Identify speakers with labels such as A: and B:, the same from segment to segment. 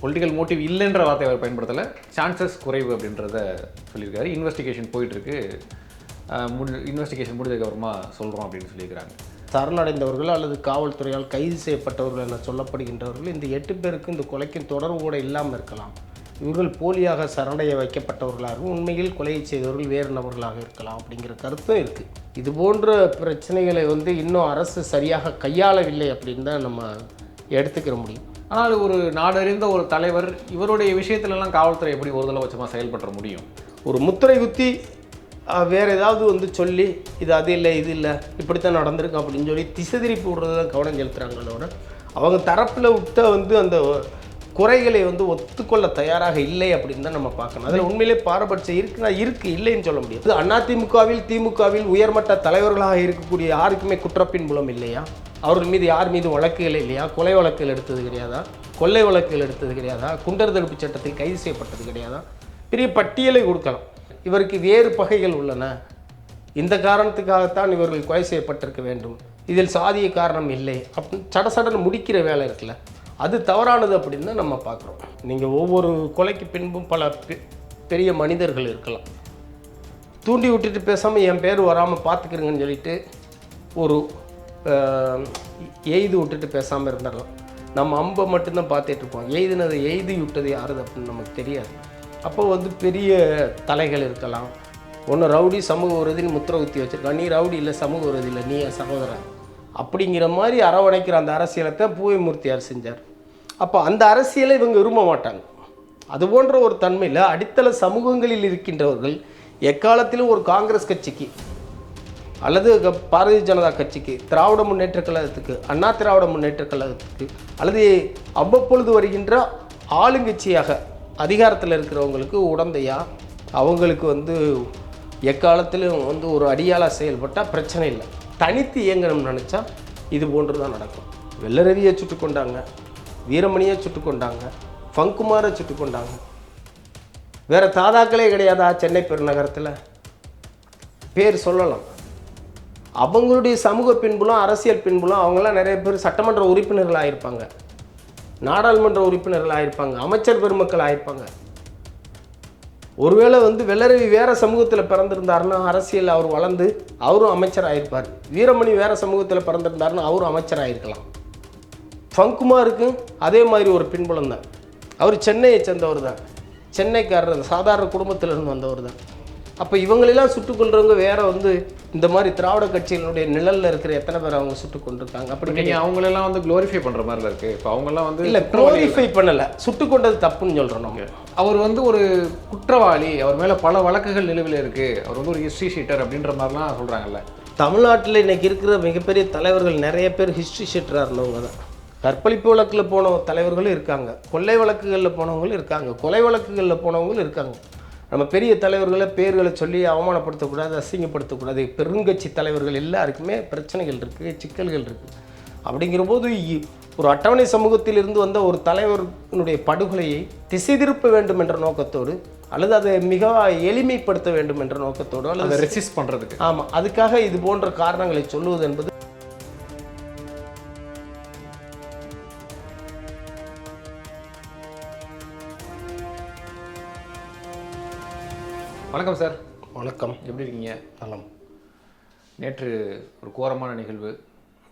A: Political motive இல்லைன்ற வார்த்தை அவர் பயன்படுத்தலை, chances குறைவு அப்படின்றத சொல்லியிருக்காரு. இன்வெஸ்டிகேஷன் போயிட்டுருக்கு, இன்வெஸ்டிகேஷன் முடிஞ்சதுக்கப்புறமா சொல்கிறோம் அப்படின்னு சொல்லியிருக்கிறாங்க.
B: சரணடைந்தவர்கள் அல்லது காவல்துறையால் கைது செய்யப்பட்டவர்கள் என சொல்லப்படுகின்றவர்கள் இந்த 8 பேருக்கு இந்த கொலைக்கும் தொடர்பு கூட இல்லாமல் இருக்கலாம். இவர்கள் போலியாக சரணடைய வைக்கப்பட்டவர்களாகவும் உண்மையில் கொலையை செய்தவர்கள் வேறு நபர்களாக இருக்கலாம் அப்படிங்கிற கருத்தும் இருக்குது. இது போன்ற பிரச்சனைகளை இன்னும் அரசு சரியாக கையாளவில்லை அப்படின்னு தான் நம்ம எடுத்துக்கிற முடியும்.
A: ஆனால் ஒரு நாடறிந்த ஒரு தலைவர் இவருடைய விஷயத்துலலாம் காவல்துறை எப்படி ஒரு தடவை செயல்பட முடியும்?
B: ஒரு முத்திரை குத்தி வேறு ஏதாவது சொல்லி இது அது இல்லை இது இல்லை இப்படித்தான் நடந்திருக்கு அப்படின்னு சொல்லி திசை திருப்பி விடுறது தான் கவனம் செலுத்துகிறாங்களோட அவங்க தரப்பில் விட்ட அந்த குறைகளை ஒத்துக்கொள்ள தயாராக இல்லை அப்படின்னு தான் நம்ம பார்க்கணும். அதில் உண்மையிலே பாரபட்சம் இருக்குன்னா இருக்குது, இல்லைன்னு சொல்ல முடியாது. அதிமுகவில் திமுகவில் உயர்மட்ட தலைவர்களாக இருக்கக்கூடிய யாருக்குமே குற்றப்பின்புலம் இல்லையா? அவர்கள் மீது யார் மீது வழக்குகள் இல்லையா? கொலை வழக்குகள் எடுத்தது கிடையாதா? கொள்ளை வழக்குகள் எடுத்தது கிடையாதா? குண்டர் தடுப்பு சட்டத்தில் கைது செய்யப்பட்டது கிடையாதா? பெரிய பட்டியலை கொடுக்கலாம். இவருக்கு வேறு பகைகள் உள்ளன, இந்த காரணத்துக்காகத்தான் இவர்கள் கொலை செய்யப்பட்டிருக்க வேண்டும், இதில் சாதிய காரணம் இல்லை அப்படின்னு சடசடன்னு முடிக்கிற வேலை இருக்குல்ல, அது தவறானது அப்படின்னு தான் நம்ம பார்க்குறோம். நீங்கள் ஒவ்வொரு கொலைக்கு பின்பும் பல பெரிய மனிதர்கள் இருக்கலாம். தூண்டி விட்டுட்டு பேசாமல் என் பேர் வராமல் பார்த்துக்கிறங்கன்னு சொல்லிட்டு ஒரு எய்து விட்டுட்டு பேசாமல் இருந்துடலாம். நம்ம அம்பை மட்டும்தான் பார்த்துட்ருப்போம், எய்து விட்டது யாருது அப்படின்னு நமக்கு தெரியாது. அப்போ பெரிய தலைகள் இருக்கலாம். ஒன்று ரவுடி சமூக விரோதின்னு முத்திரை குத்தி வச்சுருக்கான், நீ ரவுடி இல்லை சமூக விரோதி இல்லை நீ என் சகோதரன் அப்படிங்கிற மாதிரி அரவணைக்கிற அந்த அரசியலை தான் பூவைமூர்த்தியார் செஞ்சார். அப்போ அந்த அரசியலை இவங்க விரும்ப மாட்டாங்க. அது போன்ற ஒரு தன்மையில் அடித்தள சமூகங்களில் இருக்கின்றவர்கள் எக்காலத்திலும் ஒரு காங்கிரஸ் கட்சிக்கு அல்லது பாரதிய ஜனதா கட்சிக்கு, திராவிட முன்னேற்ற கழகத்துக்கு, அண்ணா திராவிட முன்னேற்ற கழகத்துக்கு அல்லது அவ்வப்பொழுது வருகின்ற ஆளுங்கட்சியாக அதிகாரத்தில் இருக்கிறவங்களுக்கு உடந்தையா அவங்களுக்கு எக்காலத்திலும் ஒரு அடியாளாக செயல்பட்டால் பிரச்சனை இல்லை. தனித்து இயங்கணும்னு நினச்சா இது போன்று தான் நடக்கும். வெள்ளரவியை சுட்டு கொண்டாங்க, வீரமணியை சுட்டு கொண்டாங்க, ஃபங்குமாரை சுட்டு கொண்டாங்க. வேறு தாதாக்களே கிடையாதா சென்னை பெருநகரத்தில்? பேர் சொல்லலாம். அவங்களுடைய சமூக பின்புலம், அரசியல் பின்புலம், அவங்களாம் நிறைய பேர் சட்டமன்ற உறுப்பினர்கள் ஆகியிருப்பாங்க, நாடாளுமன்ற உறுப்பினர்கள் ஆகியிருப்பாங்க, அமைச்சர் பெருமக்கள் ஆகியிருப்பாங்க. ஒருவேளை வெள்ளரவி வேறு சமூகத்தில் பிறந்திருந்தாருன்னா அரசியல் அவர் வளர்ந்து அவரும் அமைச்சர் ஆகியிருப்பார். வீரமணி வேறு சமூகத்தில் பிறந்திருந்தாருன்னா அவரும் அமைச்சர் ஆகிருக்கலாம். ஃபங்குமாருக்கு அதே மாதிரி ஒரு பின்புலம் தான். அவர் சென்னையை சேர்ந்தவர் தான், சென்னைக்காரர், சாதாரண குடும்பத்திலிருந்து வந்தவர் தான். அப்போ இவங்களெல்லாம் சுட்டுக்கொள்றவங்க வேற இந்த மாதிரி திராவிட கட்சிகளுடைய நிழலில் இருக்கிற எத்தனை பேர் அவங்க சுட்டு கொண்டிருக்காங்க. அப்படி
A: நீங்கள் அவங்களெல்லாம் க்ளோரிஃபை பண்ணுற மாதிரி இருக்குது. இப்போ அவங்கெல்லாம்
B: இல்லை க்ளோரிஃபை பண்ணலை, சுட்டு கொண்டது தப்புன்னு சொல்கிறோம் நம்ம.
A: அவர் ஒரு குற்றவாளி, அவர் மேலே பல வழக்குகள் நிலுவையில் இருக்குது, அவர் ஒரு ஹிஸ்ட்ரி ஷீட்டர் அப்படின்ற மாதிரிலாம் சொல்கிறாங்கல்ல.
B: தமிழ்நாட்டில் இன்றைக்கி இருக்கிற மிகப்பெரிய தலைவர்கள் நிறைய பேர் ஹிஸ்ட்ரி ஷீட்டராக இருந்தவங்க தான். கற்பழிப்பு வழக்கில் போன தலைவர்களும் இருக்காங்க, கொள்ளை வழக்குகளில் போனவங்களும் இருக்காங்க, கொலை வழக்குகளில் போனவங்களும் இருக்காங்க. நம்ம பெரிய தலைவர்களை பேர்களை சொல்லி அவமானப்படுத்தக்கூடாது, அசிங்கப்படுத்தக்கூடாது. பெருங்கட்சி தலைவர்கள் எல்லாருக்குமே பிரச்சனைகள் இருக்குது, சிக்கல்கள் இருக்குது. அப்படிங்கிற போது ஒரு அட்டவணை சமூகத்திலிருந்து வந்த ஒரு தலைவர்களுடைய படுகொலையை திசை திருப்ப வேண்டும் என்ற நோக்கத்தோடு அல்லது அதை மிக எளிமைப்படுத்த வேண்டும் என்ற நோக்கத்தோடு அல்லது
A: ரெசிஸ்ட் பண்ணுறதுக்கு,
B: ஆமாம், அதுக்காக இது போன்ற காரணங்களை சொல்லுவது என்பது.
A: வணக்கம் சார்.
B: வணக்கம்,
A: எப்படி இருக்கீங்க?
B: நலம்.
A: நேற்று ஒரு கோரமான நிகழ்வு,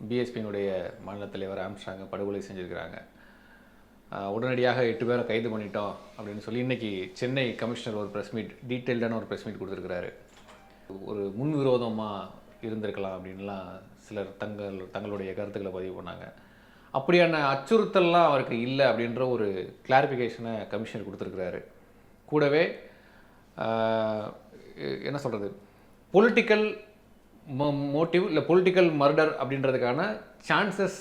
A: பிஎஸ்பியினுடைய மாநில தலைவர் ஆம்ஸ்ட்ராங்கை படுகொலை செஞ்சுருக்கிறாங்க. உடனடியாக 8 பேரை கைது பண்ணிட்டோம் அப்படின்னு சொல்லி இன்றைக்கி சென்னை கமிஷனர் ஒரு ப்ரெஸ் மீட், டீட்டெயில்டான ஒரு ப்ரெஸ் மீட் கொடுத்துருக்கிறாரு. ஒரு முன்விரோதமாக இருந்திருக்கலாம் அப்படின்லாம் சிலர் தங்களுடைய கருத்துக்களை பதிவு பண்ணாங்க. அப்படியான அச்சுறுத்தல்லாம் அவருக்கு இல்லை அப்படின்ற ஒரு கிளாரிஃபிகேஷனை கமிஷனர் கொடுத்துருக்கிறாரு. கூடவே என்ன சொல்கிறது, பொலிட்டிக்கல் மோட்டிவ் இல்லை பொலிட்டிக்கல் மர்டர் அப்படின்றதுக்கான சான்சஸ்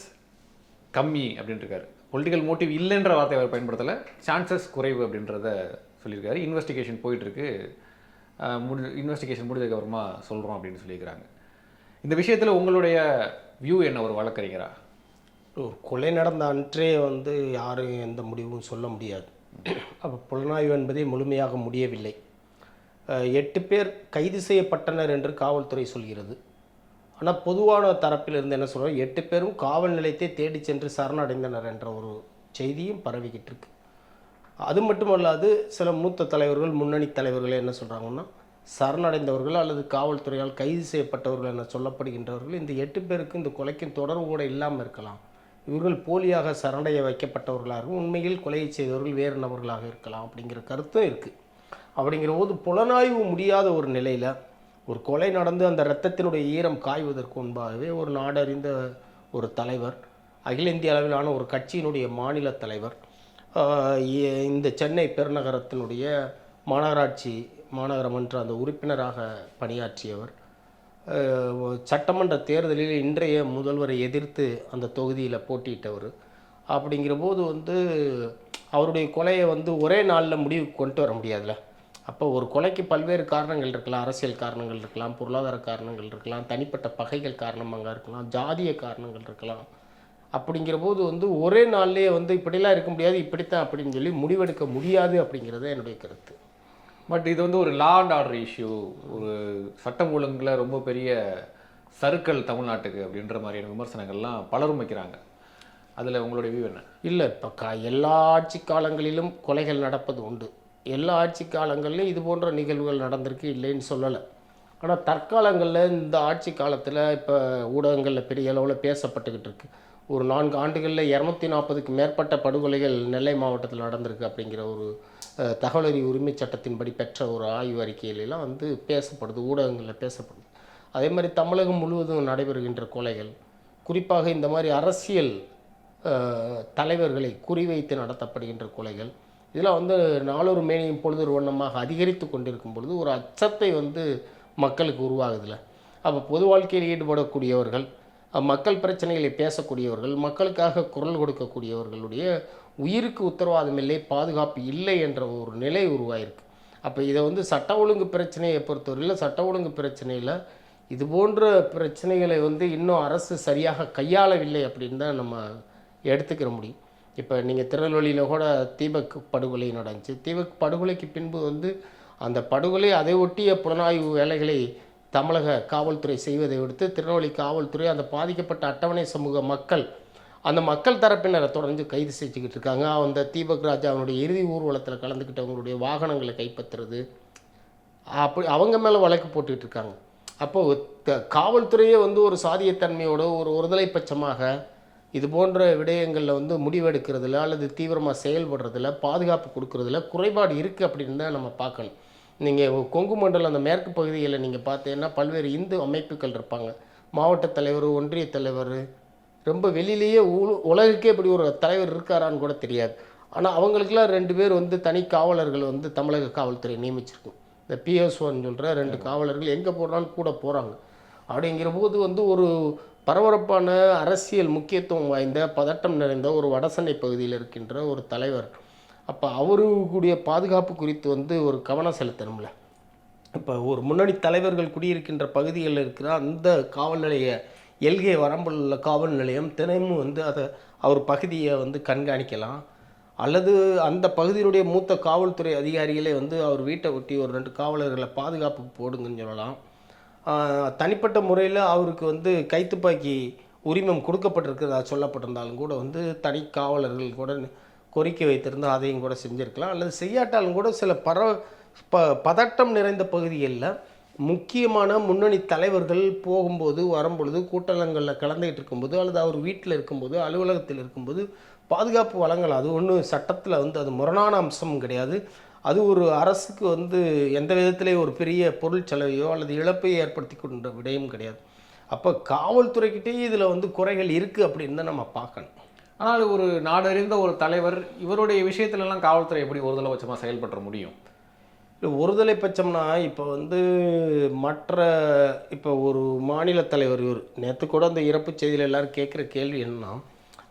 A: கம்மி அப்படின்ட்டுருக்காரு. பொலிட்டிக்கல் மோட்டிவ் இல்லைன்ற வார்த்தை அவர் பயன்படுத்தலை, சான்சஸ் குறைவு அப்படின்றத சொல்லியிருக்காரு. இன்வெஸ்டிகேஷன் போயிட்டுருக்கு, இன்வெஸ்டிகேஷன் முடிஞ்சதுக்கப்புறமா சொல்கிறோம் அப்படின்னு சொல்லியிருக்கிறாங்க. இந்த விஷயத்தில் உங்களுடைய வியூ என்ன ஒரு வழக்கறிஞரா?
B: கொலை நடந்த அன்றே யாரும் எந்த முடிவும் சொல்ல முடியாது. அப்போ புலனாய்வு என்பதே முழுமையாக முடியவில்லை. 8 பேர் கைது செய்யப்பட்டனர் என்று காவல்துறை சொல்கிறது. ஆனால் பொதுவான தரப்பிலிருந்து என்ன சொல்கிறோம், 8 பேரும் காவல் நிலையத்தை தேடி சென்று சரணடைந்தனர் என்ற ஒரு செய்தியும் பரவிக்கிட்டு இருக்கு. அது மட்டுமல்லாது சில மூத்த தலைவர்கள், முன்னணி தலைவர்கள் என்ன சொல்கிறாங்கன்னா, சரணடைந்தவர்கள் அல்லது காவல்துறையால் கைது செய்யப்பட்டவர்கள் என சொல்லப்படுகின்றவர்கள் இந்த 8 பேருக்கு இந்த கொலைக்கும் தொடர்பு கூட இல்லாமல் இருக்கலாம். இவர்கள் போலியாக சரணடைய வைக்கப்பட்டவர்களாகவும் உண்மையில் கொலையை செய்தவர்கள் வேறு நபர்களாக இருக்கலாம் அப்படிங்கிற கருத்தும் இருக்குது. அப்படிங்கிற போது புலனாய்வு முடியாத ஒரு நிலையில் ஒரு கொலை நடந்து அந்த இரத்தத்தினுடைய ஈரம் காய்வதற்கு முன்பாகவே ஒரு நாடறிந்த ஒரு தலைவர், அகில இந்திய அளவிலான ஒரு கட்சியினுடைய மாநில தலைவர், இந்த சென்னை பெருநகரத்தினுடைய மாநகரமன்ற அந்த உறுப்பினராக பணியாற்றியவர், சட்டமன்ற தேர்தலில் இன்றைய முதல்வரை எதிர்த்து அந்த தொகுதியில் போட்டியிட்டவர். அப்படிங்கிற போது அவருடைய கொலையை ஒரே நாளில் முடிவுக்கு கொண்டு வர முடியாதுல்ல. அப்போ ஒரு கொலைக்கு பல்வேறு காரணங்கள் இருக்கலாம். அரசியல் காரணங்கள் இருக்கலாம், பொருளாதார காரணங்கள் இருக்கலாம், தனிப்பட்ட பகைகள் காரணமாக இருக்கலாம், ஜாதிய காரணங்கள் இருக்கலாம். அப்படிங்கிற போது ஒரே நாள்லேயே இப்படிலாம் இருக்க முடியாது, இப்படித்தான் அப்படின்னு சொல்லி முடிவெடுக்க முடியாது அப்படிங்கிறது என்னுடைய கருத்து.
A: பட் இது ஒரு லா அண்ட் ஆர்டர் இஷ்யூ, ஒரு சட்டம் ஒழுங்கில் ரொம்ப பெரிய சறுக்கல் தமிழ்நாட்டுக்கு அப்படின்ற மாதிரியான விமர்சனங்கள்லாம் பலரும் வைக்கிறாங்க. அதில் உங்களுடைய வியூ என்ன? இல்லை,
B: இப்போ எல்லா ஆட்சி காலங்களிலும் கொலைகள் நடப்பது உண்டு. எல்லா ஆட்சி காலங்களிலும் இது போன்ற நிகழ்வுகள் நடந்திருக்கு, இல்லைன்னு சொல்லலை. ஆனால் தற்காலங்களில் இந்த ஆட்சி காலத்தில் இப்போ ஊடகங்களில் பெரிய அளவில் பேசப்பட்டுக்கிட்டு இருக்கு. ஒரு 4 ஆண்டுகளில் 240க்கு மேற்பட்ட படுகொலைகள் நெல்லை மாவட்டத்தில் நடந்திருக்கு அப்படிங்கிற ஒரு தகவல் அறிவு உரிமை சட்டத்தின்படி பெற்ற ஒரு ஆய்வு அறிக்கையிலெல்லாம் பேசப்படுது, ஊடகங்களில் பேசப்படுது. அதே மாதிரி தமிழகம் முழுவதும் நடைபெறுகின்ற கொலைகள், குறிப்பாக இந்த மாதிரி அரசியல் தலைவர்களை குறிவைத்து நடத்தப்படுகின்ற கொலைகள், இதெல்லாம் நாளொரு மேனியும் பொழுது ஒரு வண்ணமாக அதிகரித்து கொண்டிருக்கும் பொழுது ஒரு அச்சத்தை மக்களுக்கு உருவாகுதில்ல. அப்போ பொது வாழ்க்கையில் ஈடுபடக்கூடியவர்கள், மக்கள் பிரச்சனைகளை பேசக்கூடியவர்கள், மக்களுக்காக குரல் கொடுக்கக்கூடியவர்களுடைய உயிருக்கு உத்தரவாதம் இல்லை, பாதுகாப்பு இல்லை என்ற ஒரு நிலை உருவாயிருக்கு. அப்போ இதை சட்ட ஒழுங்கு பிரச்சனையை பொறுத்தவரையில், சட்ட ஒழுங்கு பிரச்சனையில் இது போன்ற பிரச்சனைகளை இன்னும் அரசு சரியாக கையாளவில்லை அப்படின்னு தான் நம்ம எடுத்துக்கிற முடியும். இப்போ நீங்கள் திருநெல்வேலியில் கூட தீபக் படுகொலை நடந்துச்சு. தீபக் படுகொலைக்கு பின்பு அந்த படுகொலை அதை ஒட்டிய புலனாய்வு வேலைகளை தமிழக காவல்துறை செய்வதை விடுத்து திருநெல்வேலி காவல்துறை அந்த பாதிக்கப்பட்ட அட்டவணை சமூக மக்கள், அந்த மக்கள் தரப்பினரை தொடர்ந்து கைது செஞ்சுக்கிட்டு இருக்காங்க. அந்த தீபக் ராஜா அவனுடைய இறுதி ஊர்வலத்தில் கலந்துக்கிட்டவங்களுடைய வாகனங்களை கைப்பற்றுறது, அப்படி அவங்க மேலே வழக்கு போட்டுக்கிட்டு இருக்காங்க. அப்போது காவல்துறையே ஒரு சாதியத்தன்மையோட ஒரு ஒருதலை பட்சமாக இது போன்ற விடயங்களில் முடிவெடுக்கிறதுல அல்லது தீவிரமாக செயல்படுறதில், பாதுகாப்பு கொடுக்குறதுல குறைபாடு இருக்குது அப்படின்னு தான் நம்ம பார்க்கணும். நீங்கள் கொங்கு மண்டலம் அந்த மேற்கு பகுதிகளில் நீங்கள் பார்த்தீங்கன்னா பல்வேறு இந்து அமைப்புகள் இருப்பாங்க. மாவட்ட தலைவர், ஒன்றிய தலைவர், ரொம்ப வெளியிலேயே உலகுக்கே இப்படி ஒரு தலைவர் இருக்காரான்னு கூட தெரியாது. ஆனால் அவங்களுக்கெல்லாம் 2 பேர் தனி காவலர்கள் தமிழக காவல்துறை நியமிச்சிருக்கும். இந்த PSOன்னு சொல்கிற 2 காவலர்கள் எங்கே போடுறான்னு கூட போகிறாங்க. அப்படிங்கிற போது ஒரு பரபரப்பான அரசியல் முக்கியத்துவம் வாய்ந்த, பதட்டம் நிறைந்த ஒரு வடசென்னை பகுதியில் இருக்கின்ற ஒரு தலைவர். அப்போ அவருடைய பாதுகாப்பு குறித்து ஒரு கவனம் செலுத்தணும்ல. இப்போ ஒரு முன்னணி தலைவர்கள் குடியிருக்கின்ற பகுதிகளில் இருக்கிற அந்த காவல் நிலைய எல்கே வரம்பில் உள்ள காவல் நிலையம் தினமும் அதை அவர் பகுதியை கண்காணிக்கலாம். அல்லது அந்த பகுதியினுடைய மூத்த காவல்துறை அதிகாரிகளே அவர் வீட்டை ஒட்டி ஒரு 2 காவலர்களை பாதுகாப்புக்கு போடுங்கன்னு சொல்லலாம். தனிப்பட்ட முறையில் அவருக்கு கைத்துப்பாக்கி உரிமம் கொடுக்கப்பட்டிருக்கிறதா சொல்லப்பட்டிருந்தாலும் கூட தனி காவலர்கள் கூட கோரிக்கை வைத்திருந்தால் அதையும் கூட செஞ்சுருக்கலாம். அல்லது செய்யாட்டாலும் கூட சில பதட்டம் நிறைந்த பகுதிகளில் முக்கியமான முன்னணி தலைவர்கள் போகும்போது, வரும்பொழுது, கூட்டங்களில் கலந்துக்கிட்டு இருக்கும்போது, அல்லது அவர் வீட்டில் இருக்கும்போது, அலுவலகத்தில் இருக்கும்போது பாதுகாப்பு வழங்கலாம். அது ஒன்றும் சட்டத்தில் அது முரணான அம்சமும் கிடையாது. அது ஒரு அரசுக்கு எந்த விதத்திலே ஒரு பெரிய பொருள் செலவையோ அல்லது இழப்பையோ ஏற்படுத்தி கொண்ட விடயம் கிடையாது. அப்போ காவல்துறைக்கிட்டே இதில் குறைகள் இருக்குது அப்படின்னு தான் நம்ம பார்க்கணும்.
A: ஆனால் ஒரு நாடறிந்த ஒரு தலைவர் இவருடைய விஷயத்துலலாம் காவல்துறை எப்படி ஒருதலை பட்சமாக செயல்பட முடியும்?
B: இல்லை, ஒருதலை பட்சம்னா இப்போ மற்ற இப்போ ஒரு மாநில தலைவர் இவர் நேற்று கூட அந்த இறப்பு செய்தியில் எல்லோரும் கேட்குற கேள்வி என்னன்னா,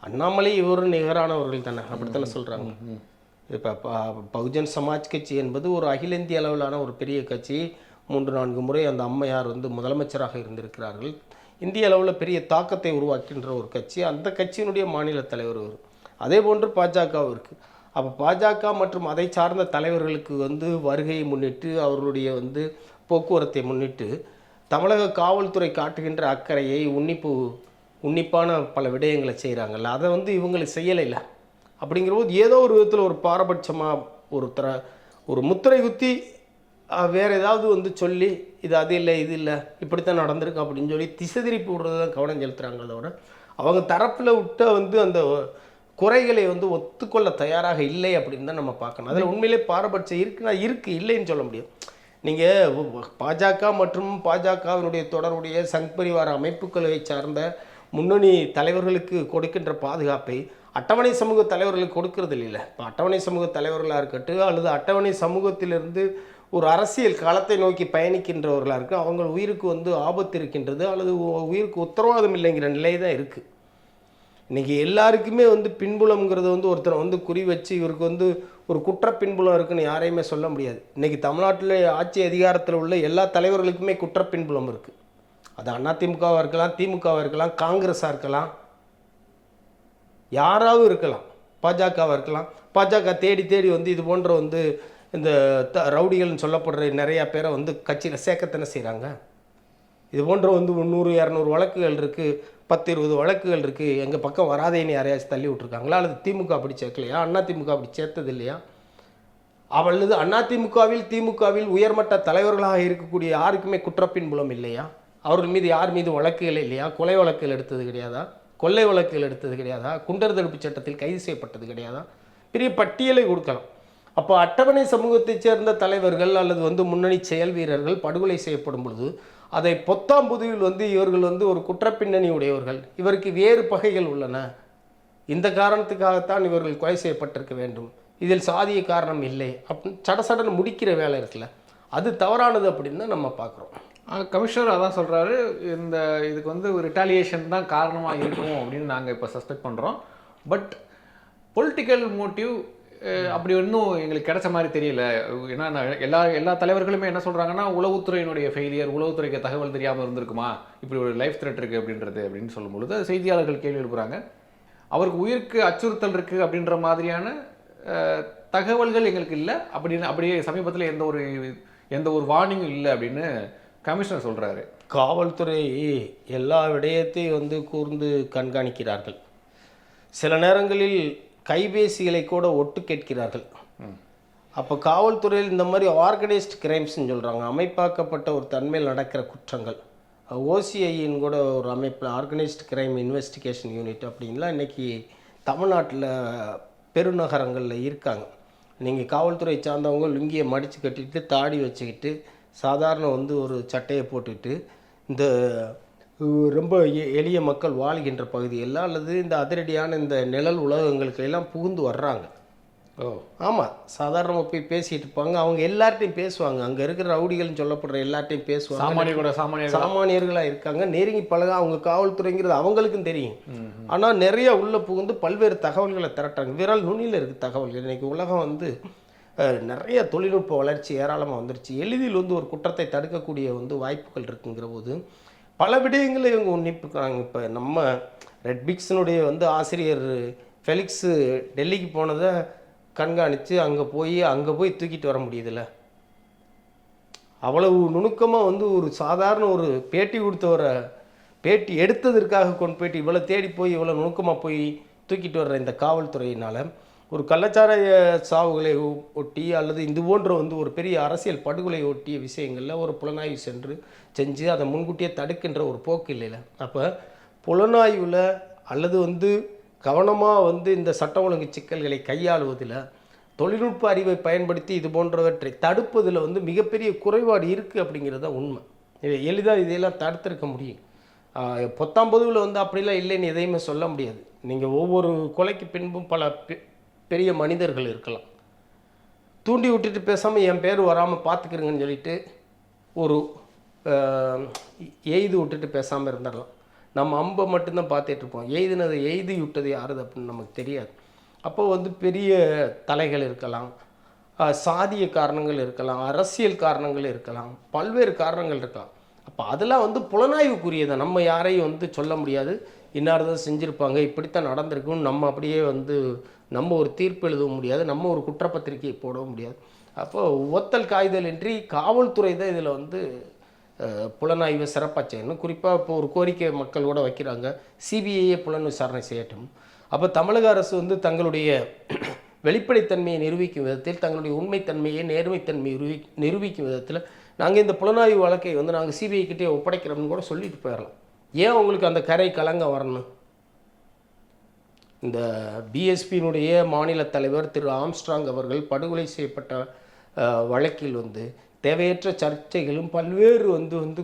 B: அண்ணாமலை இவர் நிகரானவர்கள் தானே, அப்படித்தானே சொல்கிறாங்க. இப்போ பகுஜன் சமாஜ் கட்சி என்பது ஒரு அகில இந்திய அளவிலான ஒரு பெரிய கட்சி. 3-4 முறை அந்த அம்மையார் முதலமைச்சராக இருந்திருக்கிறார்கள். இந்திய அளவில் பெரிய தாக்கத்தை உருவாக்கின்ற ஒரு கட்சி. அந்த கட்சியினுடைய மாநில தலைவர் அவர். அதே போன்று பாஜகவும் இருக்குது. அப்போ பாஜக மற்றும் அதை சார்ந்த தலைவர்களுக்கு வருகையை முன்னிட்டு, அவர்களுடைய போக்குவரத்தை முன்னிட்டு தமிழக காவல்துறை காட்டுகின்ற அக்கறையை, உன்னிப்பான பல விடயங்களை செய்கிறாங்கல்ல, அதை இவங்களுக்கு செய்யலைல்ல. அப்படிங்கிறபோது ஏதோ ஒரு விதத்தில் ஒரு பாரபட்சமாக ஒரு முத்திரை குத்தி வேறு ஏதாவது வந்து சொல்லி இது அது இல்லை இது இல்லை இப்படித்தான் நடந்திருக்கு அப்படின்னு சொல்லி திசை திருப்பி விடுறது தான் கவனம் செலுத்துகிறாங்க. தவிர அவங்க தரப்பில் விட்ட வந்து அந்த குறைகளை வந்து ஒத்துக்கொள்ள தயாராக இல்லை அப்படின்னு தான் நம்ம பார்க்கணும். அதில் உண்மையிலே பாரபட்சம் இருக்குன்னா இருக்குது, இல்லைன்னு சொல்ல முடியும். நீங்கள் பாஜக மற்றும் பாஜகவினுடைய தொடர்புடைய சங் பரிவார அமைப்புகளை சார்ந்த முன்னணி தலைவர்களுக்கு கொடுக்கின்ற பாதுகாப்பை அட்டவணை சமூக தலைவர்களுக்கு கொடுக்கறது இல்லை. இப்போ அட்டவணை சமூக தலைவர்களாக இருக்கட்டும் அல்லது அட்டவணை சமூகத்திலிருந்து ஒரு அரசியல் களத்தை நோக்கி பயணிக்கின்றவர்களாக இருக்கு, அவங்க உயிருக்கு வந்து ஆபத்து இருக்கின்றது அல்லது உயிருக்கு உத்தரவாதம் இல்லைங்கிற நிலை தான் இருக்குது. இன்றைக்கி எல்லாருக்குமே வந்து பின்புலம்ங்கிறது வந்து ஒருத்தரை வந்து குறி வச்சு இவருக்கு வந்து ஒரு குற்ற பின்புலம் இருக்குன்னு யாரையுமே சொல்ல முடியாது. இன்றைக்கி தமிழ்நாட்டில் ஆட்சி அதிகாரத்தில் உள்ள எல்லா தலைவர்களுக்குமே குற்ற பின்புலம் இருக்குது. அது அதிமுகவாக இருக்கலாம், திமுகவாக இருக்கலாம், காங்கிரஸாக இருக்கலாம், யாராவது இருக்கலாம், பாஜகவாக இருக்கலாம். பாஜக தேடி தேடி வந்து இது போன்ற வந்து இந்த ரவுடிகள்னு சொல்லப்படுற நிறையா பேரை வந்து கட்சியில் சேர்க்கத்தானே செய்கிறாங்க. இது போன்ற வந்து 100-200 வழக்குகள் இருக்குது, 10-20 வழக்குகள் இருக்குது. எங்கள் பக்கம் வராதேன்னு யாரையாச்சும் தள்ளி விட்ருக்காங்களா? அல்லது திமுக அப்படி சேர்க்கலையா? அதிமுக அப்படி சேர்த்தது இல்லையா? அல்லது அதிமுகவில் திமுகவில் உயர்மட்ட தலைவர்களாக இருக்கக்கூடிய யாருக்குமே குற்றப்பின்புலம் இல்லையா? அவர்கள் மீது யார் மீது வழக்குகள் இல்லையா? கொலை வழக்குகள் எடுத்தது கிடையாதா? கொள்ளை வழக்குகள் எடுத்தது கிடையாதா? குண்டர் தடுப்பு சட்டத்தில் கைது செய்யப்பட்டது கிடையாதா? பெரிய பட்டியலை கொடுக்கலாம். அப்போ அட்டவணை சமூகத்தைச் சேர்ந்த தலைவர்கள் அல்லது வந்து முன்னணி செயல் வீரர்கள் படுகொலை செய்யப்படும் பொழுது அதை பொத்தாம் புதுவில் வந்து இவர்கள் வந்து ஒரு குற்றப்பின்னணி உடையவர்கள், இவருக்கு வேறு பகைகள் உள்ளன, இந்த காரணத்துக்காகத்தான் இவர்கள் கொலை செய்யப்பட்டிருக்க வேண்டும், இதில் சாதிய காரணம் இல்லை அப்படின்னு சடசடன்னு முடிக்கிற வேலை இருக்குல்ல, அது தவறானது அப்படின்னு தான் நம்ம பார்க்குறோம்.
A: கமிஷனர் அதான் சொல்கிறாரு, இதுக்கு வந்து ஒரு ரிட்டாலியேஷன் தான் காரணமாக இருக்கும் அப்படின்னு நாங்கள் இப்போ சஸ்பெக்ட் பண்ணுறோம். பட் பொலிட்டிக்கல் மோட்டிவ் அப்படி இன்னும் எங்களுக்கு கிடைச்ச மாதிரி தெரியல. ஏன்னா எல்லா தலைவர்களுமே என்ன சொல்கிறாங்கன்னா, உளவுத்துறையினுடைய ஃபெயிலியர், உளவுத்துறைக்கு தகவல் தெரியாமல் இருந்திருக்குமா, இப்படி ஒரு லைஃப் த்ரெட் இருக்குது அப்படின்னு சொல்லும் பொழுது செய்தியாளர்கள் கேள்வி எழுப்புறாங்க. அவருக்கு உயிருக்கு அச்சுறுத்தல் இருக்குது அப்படின்ற மாதிரியான தகவல்கள் எங்களுக்கு இல்லை அப்படின்னு, அப்படியே சமீபத்தில் எந்த ஒரு வார்னிங்கும் இல்லை அப்படின்னு கமிஷனர் சொல்கிறாரு.
B: காவல்துறை எல்லா விடயத்தையும் வந்து கூர்ந்து கண்காணிக்கிறார்கள். சில நேரங்களில் கைபேசிகளை கூட ஒட்டு கேட்கிறார்கள். அப்போ காவல்துறையில் இந்த மாதிரி ஆர்கனைஸ்ட் கிரைம்ஸ்ன்னு சொல்கிறாங்க, அமைப்பாக்கப்பட்ட ஒரு தன்மையில் நடக்கிற குற்றங்கள். ஓசிஐயின் கூட ஒரு அமைப்பில் ஆர்கனைஸ்டு கிரைம் இன்வெஸ்டிகேஷன் யூனிட் அப்படின்லாம் இன்றைக்கி தமிழ்நாட்டில் பெருநகரங்களில் இருக்காங்க. நீங்கள் காவல்துறை சார்ந்தவங்க லுங்கியை மடித்து கட்டிட்டு தாடி வச்சுக்கிட்டு சாதாரண வந்து ஒரு சட்டையை போட்டுக்கிட்டு இந்த ரொம்ப எளிய மக்கள் வாழ்கின்ற பகுதியெல்லாம் அல்லது இந்த அதிரடியான இந்த நிழல் உலகங்களுக்கு எல்லாம் புகுந்து வர்றாங்க. ஆமாம், சாதாரணமாக போய் பேசிகிட்டு இருப்பாங்க, அவங்க எல்லார்ட்டையும் பேசுவாங்க, அங்கே இருக்கிற ரவுடிகள்னு சொல்லப்படுற எல்லார்ட்டையும் பேசுவாங்க, சாமானியர்களாக இருக்காங்க, நெருங்கி பழக அவங்க காவல்துறைங்கிறது அவங்களுக்கும் தெரியும். ஆனால் நிறைய உள்ள புகுந்து பல்வேறு தகவல்களை திரட்டாங்க. விரல் நுனியில் இருக்குது தகவல்கள். இன்றைக்கி உலகம் வந்து நிறைய தொழில்நுட்ப வளர்ச்சி ஏராளமாக வந்துருச்சு. எளிதில் வந்து ஒரு குற்றத்தை தடுக்கக்கூடிய வந்து வாய்ப்புகள் இருக்குங்கிற போது பல விடயங்களை இவங்க உன்னிப்புக்கிறாங்க. இப்போ நம்ம ரெட்பிக்ஸினுடைய வந்து ஆசிரியர் ஃபெலிக்ஸு டெல்லிக்கு போனதை கண்காணித்து அங்கே போய் தூக்கிட்டு வர முடியுதுல்ல. அவ்வளவு நுணுக்கமாக வந்து ஒரு சாதாரண ஒரு பேட்டி கொடுத்தவரை பேட்டி எடுத்ததற்காக கொண்டு போயிட்டு இவ்வளோ தேடி போய் இவ்வளோ நுணுக்கமாக போய் தூக்கிட்டு வர்ற இந்த காவல்துறையினால் ஒரு கள்ளச்சாராய சாவுகளை ஒட்டி அல்லது இது போன்ற வந்து ஒரு பெரிய அரசியல் படுகொலை ஒட்டிய விஷயங்களில் ஒரு புலனாய்வு செஞ்சு அதை முன்கூட்டியே தடுக்கின்ற ஒரு போக்கு இல்லைல்ல. அப்போ புலனாய்வில் அல்லது வந்து கவனமாக வந்து இந்த சட்ட ஒழுங்கு சிக்கல்களை கையாளுவதில் தொழில்நுட்ப அறிவை பயன்படுத்தி இது போன்றவற்றை தடுப்பதில் வந்து மிகப்பெரிய குறைபாடு இருக்குது அப்படிங்கிறது தான் உண்மை. எளிதாக இதையெல்லாம் தடுத்திருக்க முடியும். 19 வந்து அப்படிலாம் இல்லைன்னு எதையுமே சொல்ல முடியாது. நீங்கள் ஒவ்வொரு கொலைக்கு பின்பும் பல பெரிய மனிதர்கள் இருக்கலாம். தூண்டி விட்டுட்டு பேசாமல் என் பேர் வராமல் பார்த்துக்கிறங்கன்னு சொல்லிட்டு ஒரு எய்து விட்டுட்டு பேசாமல் இருந்துடலாம். நம்ம அம்பை மட்டும்தான் பார்த்துட்ருப்போம், எய்து விட்டது யாருது அப்படின்னு நமக்கு தெரியாது. அப்போ வந்து பெரிய தலைகள் இருக்கலாம், சாதிய காரணங்கள் இருக்கலாம், அரசியல் காரணங்கள் இருக்கலாம், பல்வேறு காரணங்கள் இருக்கலாம். அப்போ அதெல்லாம் வந்து புலனாய்வுக்குரியதை நம்ம யாரையும் வந்து சொல்ல முடியாது. இன்னார்தான் செஞ்சுருப்பாங்க, இப்படித்தான் நடந்திருக்குன்னு நம்ம அப்படியே வந்து நம்ம ஒரு தீர்ப்பு எழுத முடியாது, நம்ம ஒரு குற்றப்பத்திரிகையை போடவும் முடியாது. அப்போ ஒத்தல் காய்தல் இன்றி காவல்துறை தான் இதில் வந்து புலனாய்வை சிறப்பாக செய்யணும். குறிப்பாக இப்போ ஒரு கோரிக்கை மக்கள் கூட வைக்கிறாங்க, சிபிஐயே புலன் விசாரணை செய்யட்டும். அப்போ தமிழக அரசு வந்து தங்களுடைய வெளிப்படைத்தன்மையை நிரூபிக்கும் விதத்தில், தங்களுடைய உண்மைத்தன்மையை நேர்மைத்தன்மையை நிரூபிக்கும் விதத்தில் நாங்கள் இந்த புலனாய்வு வழக்கை வந்து நாங்கள் சிபிஐ கிட்டே ஒப்படைக்கிறோம்னு கூட சொல்லிட்டு போயிடலாம். ஏன் உங்களுக்கு அந்த கரை கலங்க வரணும்? இந்த பிஎஸ்பியினுடைய மாநில தலைவர் திரு ஆம்ஸ்ட்ராங் அவர்கள் படுகொலை செய்யப்பட்ட வழக்கில் வந்து தேவையற்ற சர்ச்சைகளும் பல்வேறு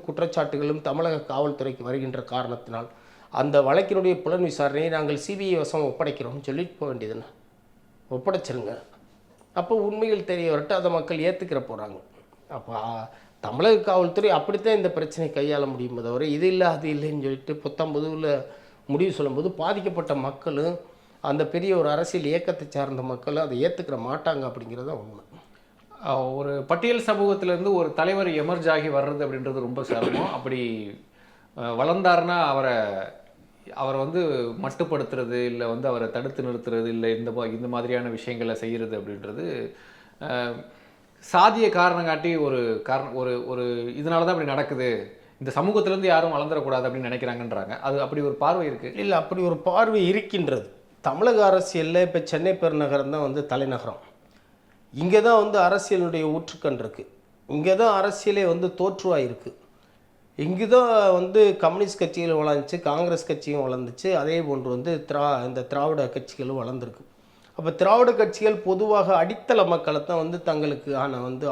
B: குற்றச்சாட்டுகளும் தமிழக காவல்துறைக்கு வருகின்ற காரணத்தினால் அந்த வழக்கினுடைய புலன் விசாரணையை நாங்கள் சிபிஐ வசம் ஒப்படைக்கிறோம்னு சொல்லிட்டு போக வேண்டியதுன்னு ஒப்படைச்சிருங்க. அப்போ உண்மைகள் தெரிய வரட்டு, அதை மக்கள் ஏற்றுக்கிற போகிறாங்க. அப்போ தமிழக காவல்துறை அப்படித்தான் இந்த பிரச்சனை கையாள முடியும். தவிர இது இல்லை அது இல்லைன்னு சொல்லிட்டு 19 முடிவு சொல்லும்போது பாதிக்கப்பட்ட மக்களும் அந்த பெரிய ஒரு அரசியல் இயக்கத்தை சார்ந்த மக்களும் அதை ஏற்றுக்கிற மாட்டாங்க அப்படிங்கிறத உண்மை.
A: ஒரு பட்டியல் சமூகத்திலேருந்து ஒரு தலைவர் எமர்ஜ் ஆகி வர்றது அப்படின்றது ரொம்ப சிரமம். அப்படி வளர்ந்தாருன்னா அவரை மட்டுப்படுத்துறது இல்லை அவரை தடுத்து நிறுத்துறது இல்லை இந்த மாதிரியான விஷயங்களை செய்கிறது அப்படின்றது சாதிய காரணம் காட்டி ஒரு இதனால தான் அப்படி நடக்குது, இந்த சமூகத்திலேருந்து யாரும் வளர்ந்துடக்கூடாது அப்படின்னு நினைக்கிறாங்கன்றாங்க. அது அப்படி ஒரு பார்வை இருக்குது?
B: இல்லை, அப்படி ஒரு பார்வை இருக்கின்றது. தமிழக அரசியலில் இப்போ சென்னை பெருநகரம் தான் தலைநகரம். இங்கே தான் அரசியலுடைய ஊற்றுக்கண் இருக்குது. இங்கே தான் அரசியலே தோற்றுவாயிருக்கு. இங்கு தான் கம்யூனிஸ்ட் கட்சிகள் வளர்ந்துச்சு, காங்கிரஸ் கட்சியும் வளர்ந்துச்சு, அதே போன்று இந்த திராவிட கட்சிகளும் வளர்ந்துருக்கு. அப்போ திராவிட கட்சிகள் பொதுவாக அடித்தள மக்களை தான் தங்களுக்கு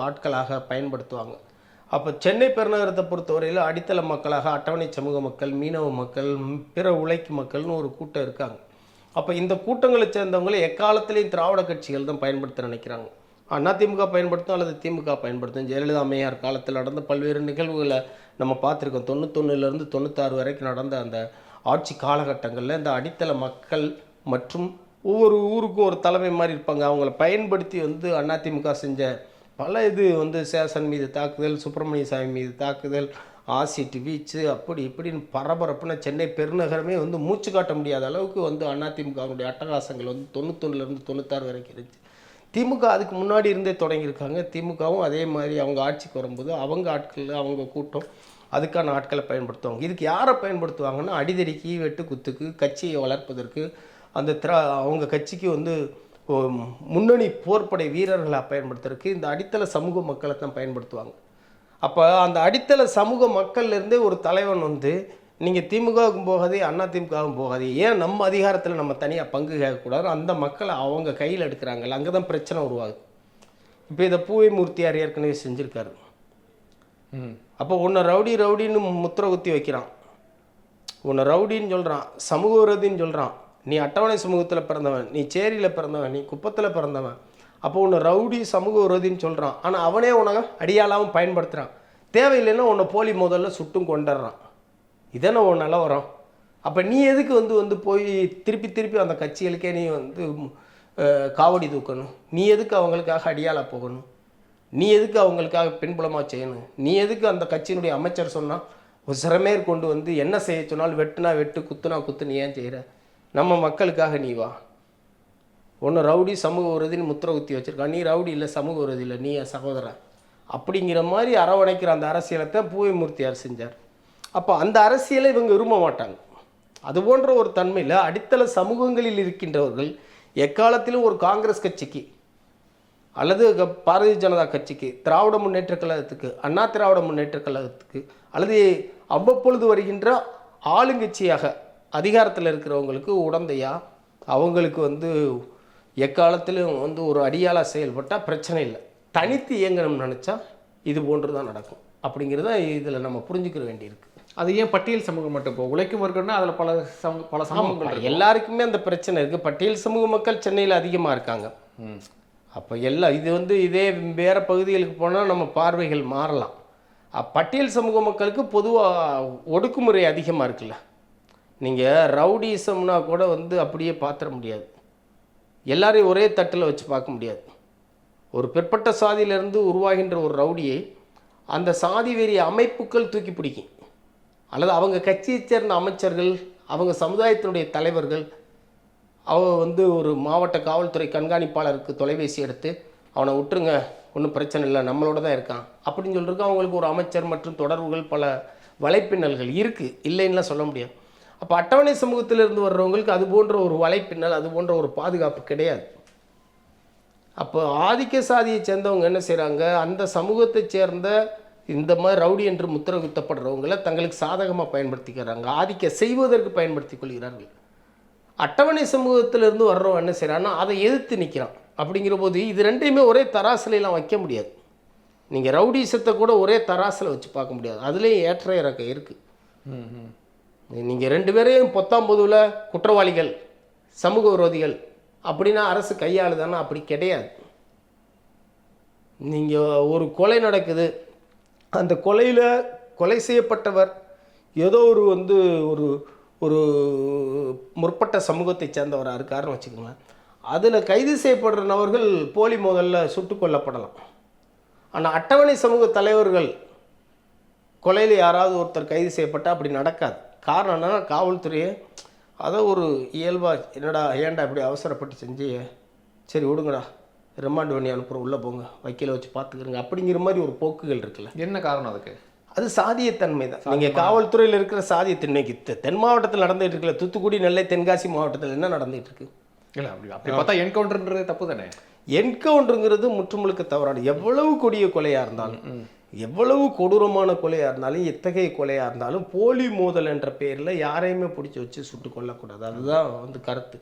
B: ஆட்களாக பயன்படுத்துவாங்க. அப்போ சென்னை பெருநகரத்தை பொறுத்தவரையில் அடித்தள மக்களாக அட்டவணை சமூக மக்கள், மீனவ மக்கள், பிற உழைக்கும் மக்கள்னு ஒரு கூட்டம் இருக்காங்க. அப்போ இந்த கூட்டங்களை சேர்ந்தவங்களை எக்காலத்திலையும் திராவிட கட்சிகள் தான் பயன்படுத்த நினைக்கிறாங்க. அதிமுக பயன்படுத்தும் அல்லது திமுக பயன்படுத்தும். ஜெயலலிதா அம்மையார் காலத்தில் நடந்த பல்வேறு நிகழ்வுகளை நம்ம பார்த்துருக்கோம். 91 to 96 வரைக்கும் நடந்த அந்த ஆட்சி காலகட்டங்களில் இந்த அடித்தள மக்கள் மற்றும் ஒவ்வொரு ஊருக்கும் ஒரு தலைமை மாதிரி இருப்பாங்க. அவங்கள பயன்படுத்தி அதிமுக செஞ்ச பல சேஷன் மீது தாக்குதல், சுப்பிரமணிய சாமி மீது தாக்குதல், ஆசிட் வீச்சு, அப்படி இப்படின்னு பரபரப்புன சென்னை பெருநகரமே மூச்சு காட்ட முடியாத அளவுக்கு அதிமுகவுடைய அட்டகாசங்கள் 91 to 96 வரைக்கும் இருந்துச்சு. திமுக அதுக்கு முன்னாடி இருந்தே தொடங்கியிருக்காங்க. திமுகவும் அதே மாதிரி அவங்க ஆட்சிக்கு வரும்போது அவங்க ஆட்கள், அவங்க கூட்டம் அதுக்கான ஆட்களை பயன்படுத்துவாங்க. இதுக்கு யாரை பயன்படுத்துவாங்கன்னா அடிதடிக்கு, வெட்டு குத்துக்கு, கட்சியை வளர்ப்பதற்கு, அவங்க கட்சிக்கு முன்னணி போர்ப்படை வீரர்களை பயன்படுத்துறதுக்கு இந்த அடித்தள சமூக மக்களை தான் பயன்படுத்துவாங்க. அப்போ அந்த அடித்தள சமூக மக்கள்லேருந்தே ஒரு தலைவன் நீங்கள் திமுகவுக்கும் போகாதே, அதிமுகவும் போகாதே, ஏன் நம்ம அதிகாரத்தில் நம்ம தனியாக பங்கு கேட்கக்கூடாது, அந்த மக்களை அவங்க கையில் எடுக்கிறாங்கல்ல, அங்கே தான் பிரச்சனை உருவாகுது. இப்போ இதை பூவை மூர்த்தியார் ஏற்கனவே செஞ்சுருக்காரு. அப்போ உன்னை ரவுடின்னு முத்திர குத்தி வைக்கிறான், உன்னை ரவுடின்னு சொல்கிறான், சமூக விரோதின்னு சொல்கிறான். நீ அட்டவணை சமூகத்தில் பிறந்தவன், நீ சேரியில் பிறந்தவன், நீ குப்பத்தில் பிறந்தவன். அப்போ உன்னை ரவுடி சமூக விரோதின்னு சொல்கிறான். ஆனால் அவனே உனக்கு அடியாளாகவும் பயன்படுத்துகிறான். தேவையில்லைன்னா உன்னை போலி முதல்ல சுட்டும் கொண்டுடுறான். இதானே உன் நிலவரம். அப்போ நீ எதுக்கு போய் திருப்பி அந்த கட்சிகளுக்கே நீ காவடி தூக்கணும்? நீ எதுக்கு அவங்களுக்காக அடியாள போகணும்? நீ எதுக்கு அவங்களுக்காக பின்புலமாக செய்யணும்? நீ எதுக்கு அந்த கட்சியினுடைய அமைச்சர் சொன்னால் ஒரு சிறமேர் கொண்டு என்ன செய்ய சொன்னாலும் வெட்டுனா வெட்டு, குத்துனா குத்து, நீ ஏன் செய்கிற? நம்ம மக்களுக்காக நீ வா. ஒன்று ரவுடி சமூக விரோதின்னு முத்திர குத்தி வச்சுருக்கான். நீ ரவுடி இல்லை, சமூக விரோதி இல்லை, நீ என் சகோதரன் அப்படிங்கிற மாதிரி அரவணைக்கிற அந்த அரசியலை தான் பூவை மூர்த்தியார் செஞ்சார். அப்போ அந்த அரசியலை இவங்க விரும்ப மாட்டாங்க. அது போன்ற ஒரு தன்மையில் அடித்தள சமூகங்களில் இருக்கின்றவர்கள் எக்காலத்திலும் ஒரு காங்கிரஸ் கட்சிக்கு அல்லது பாரதிய ஜனதா கட்சிக்கு, திராவிட முன்னேற்ற கழகத்துக்கு, அண்ணா திராவிட முன்னேற்ற கழகத்துக்கு, அல்லது அவ்வப்பொழுது வருகின்ற ஆளுங்கட்சியாக அதிகாரத்தில் இருக்கிறவங்களுக்கு உடந்தையா, அவங்களுக்கு எக்காலத்திலும் ஒரு அடியாளாக செயல்பட்டால் பிரச்சனை இல்லை. தனித்து இயங்கணும்னு நினச்சா இது போன்று தான் நடக்கும். அப்படிங்கிறத இதில் நம்ம புரிஞ்சுக்கிற வேண்டியிருக்கு.
A: அது ஏன் பட்டியல் சமூகம் மட்டும்? இப்போ உழைக்கும் வர்க்கம்னா அதில் பல சமூகங்கள்
B: எல்லாருக்குமே அந்த பிரச்சனை இருக்குது. பட்டியல் சமூக மக்கள் சென்னையில் அதிகமாக இருக்காங்க. அப்போ இது இதே வேறு பகுதிகளுக்கு போனால் நம்ம பார்வைகள் மாறலாம். பட்டியல் சமூக மக்களுக்கு பொதுவாக ஒடுக்குமுறை அதிகமாக இருக்குல்ல. நீங்கள் ரவுடிசம்னா கூட அப்படியே பார்த்துட முடியாது, எல்லாரையும் ஒரே தட்டில் வச்சு பார்க்க முடியாது. ஒரு பிற்பட்ட சாதியிலிருந்து உருவாகின்ற ஒரு ரவுடியை அந்த சாதி வெறி அமைப்புகள் தூக்கி பிடிக்கும், அல்லது அவங்க கட்சியைச் சேர்ந்த அமைச்சர்கள், அவங்க சமுதாயத்தினுடைய தலைவர்கள், அவங்க ஒரு மாவட்ட காவல்துறை கண்காணிப்பாளருக்கு தொலைபேசி எடுத்து அவனை விட்டுருங்க, ஒன்றும் பிரச்சனை இல்லை, நம்மளோட தான் இருக்கான் அப்படின்னு சொல்லிருக்கு. அவங்களுக்கு ஒரு அமைச்சர் மற்றும் தொடர்புகள், பல வலைப்பின்னல்கள் இருக்குது, இல்லைன்னுலாம் சொல்ல முடியாது. அப்போ அட்டவணை சமூகத்திலிருந்து வர்றவங்களுக்கு அது போன்ற ஒரு வலைப்பின்னல், அது போன்ற ஒரு பாதுகாப்பு கிடையாது. அப்போ ஆதிக்க சாதியை சேர்ந்தவங்க என்ன செய்கிறாங்க, அந்த சமூகத்தை சேர்ந்த இந்த மாதிரி ரவுடி என்று முத்திரை குத்தப்படுறவங்களை தங்களுக்கு சாதகமாக பயன்படுத்திக்கிறாங்க, ஆதிக்க செய்வதற்கு பயன்படுத்தி கொள்கிறார்கள். அட்டவணை சமூகத்திலிருந்து வர்றவன் என்ன செய்கிறான்னா அதை எதிர்த்து நிற்கிறான். அப்படிங்கிற போது இது ரெண்டையுமே ஒரே தராசிலாம் வைக்க முடியாது. நீங்கள் ரவுடிசத்தை கூட ஒரே தராசில் வச்சு பார்க்க முடியாது, அதுலேயும் ஏற்ற இறக்கம் இருக்குது. நீங்கள் ரெண்டு பேரையும் பொத்தாம்பொதுவில் குற்றவாளிகள், சமூக விரோதிகள் அப்படின்னா அரசு கையாளுதானா? அப்படி கிடையாது. நீங்கள் ஒரு கொலை நடக்குது, அந்த கொலையில் கொலை செய்யப்பட்டவர் ஏதோ ஒரு ஒரு ஒரு முற்பட்ட சமூகத்தை சேர்ந்தவராக இருக்காருன்னு வச்சுக்கோங்களேன். அதில் கைது செய்யப்படுற நபர்கள் போலி மோதலில் சுட்டு கொல்லப்படலாம். ஆனால் அட்டவணை சமூக தலைவர்கள் கொலையில் யாராவது ஒருத்தர் கைது செய்யப்பட்டால் அப்படி நடக்காது. காரணம் என்னன்னா, காவல்துறையை அதை ஒரு இயல்பாக என்னடா ஏன்டா இப்படி அவசரப்பட்டு செஞ்சு, சரி விடுங்கடா ரிமாண்ட் பண்ணி அனுப்புகிறோம், உள்ளே போங்க, வக்கீலை வச்சு பார்த்துக்கிறங்க அப்படிங்கிற மாதிரி ஒரு போக்குகள் இருக்குல்ல.
A: என்ன காரணம் அதுக்கு?
B: அது சாதியத்தன்மை தான். நீங்கள் காவல்துறையில் இருக்கிற சாதியத்தன்மைக்கு தென் மாவட்டத்தில் நடந்துகிட்டு இருக்கல, தூத்துக்குடி, நெல்லை, தென்காசி மாவட்டத்தில் என்ன நடந்துகிட்டு இருக்கு?
A: இல்லை அப்படி பார்த்தா என்கவுண்டர்ன்றது தப்பு தானே?
B: என்கவுண்டருங்கிறது முற்றுமுழுக்க தவறான. எவ்வளவு கொடிய கொலையாக இருந்தாலும், எவ்வளவு கொடூரமான கொலையாக இருந்தாலும், எத்தகைய கொலையாக இருந்தாலும் போலி மோதல் என்ற பெயரில் யாரையுமே பிடிச்சி வச்சு சுட்டு கொல்லக்கூடாது. அதுதான் கருத்து.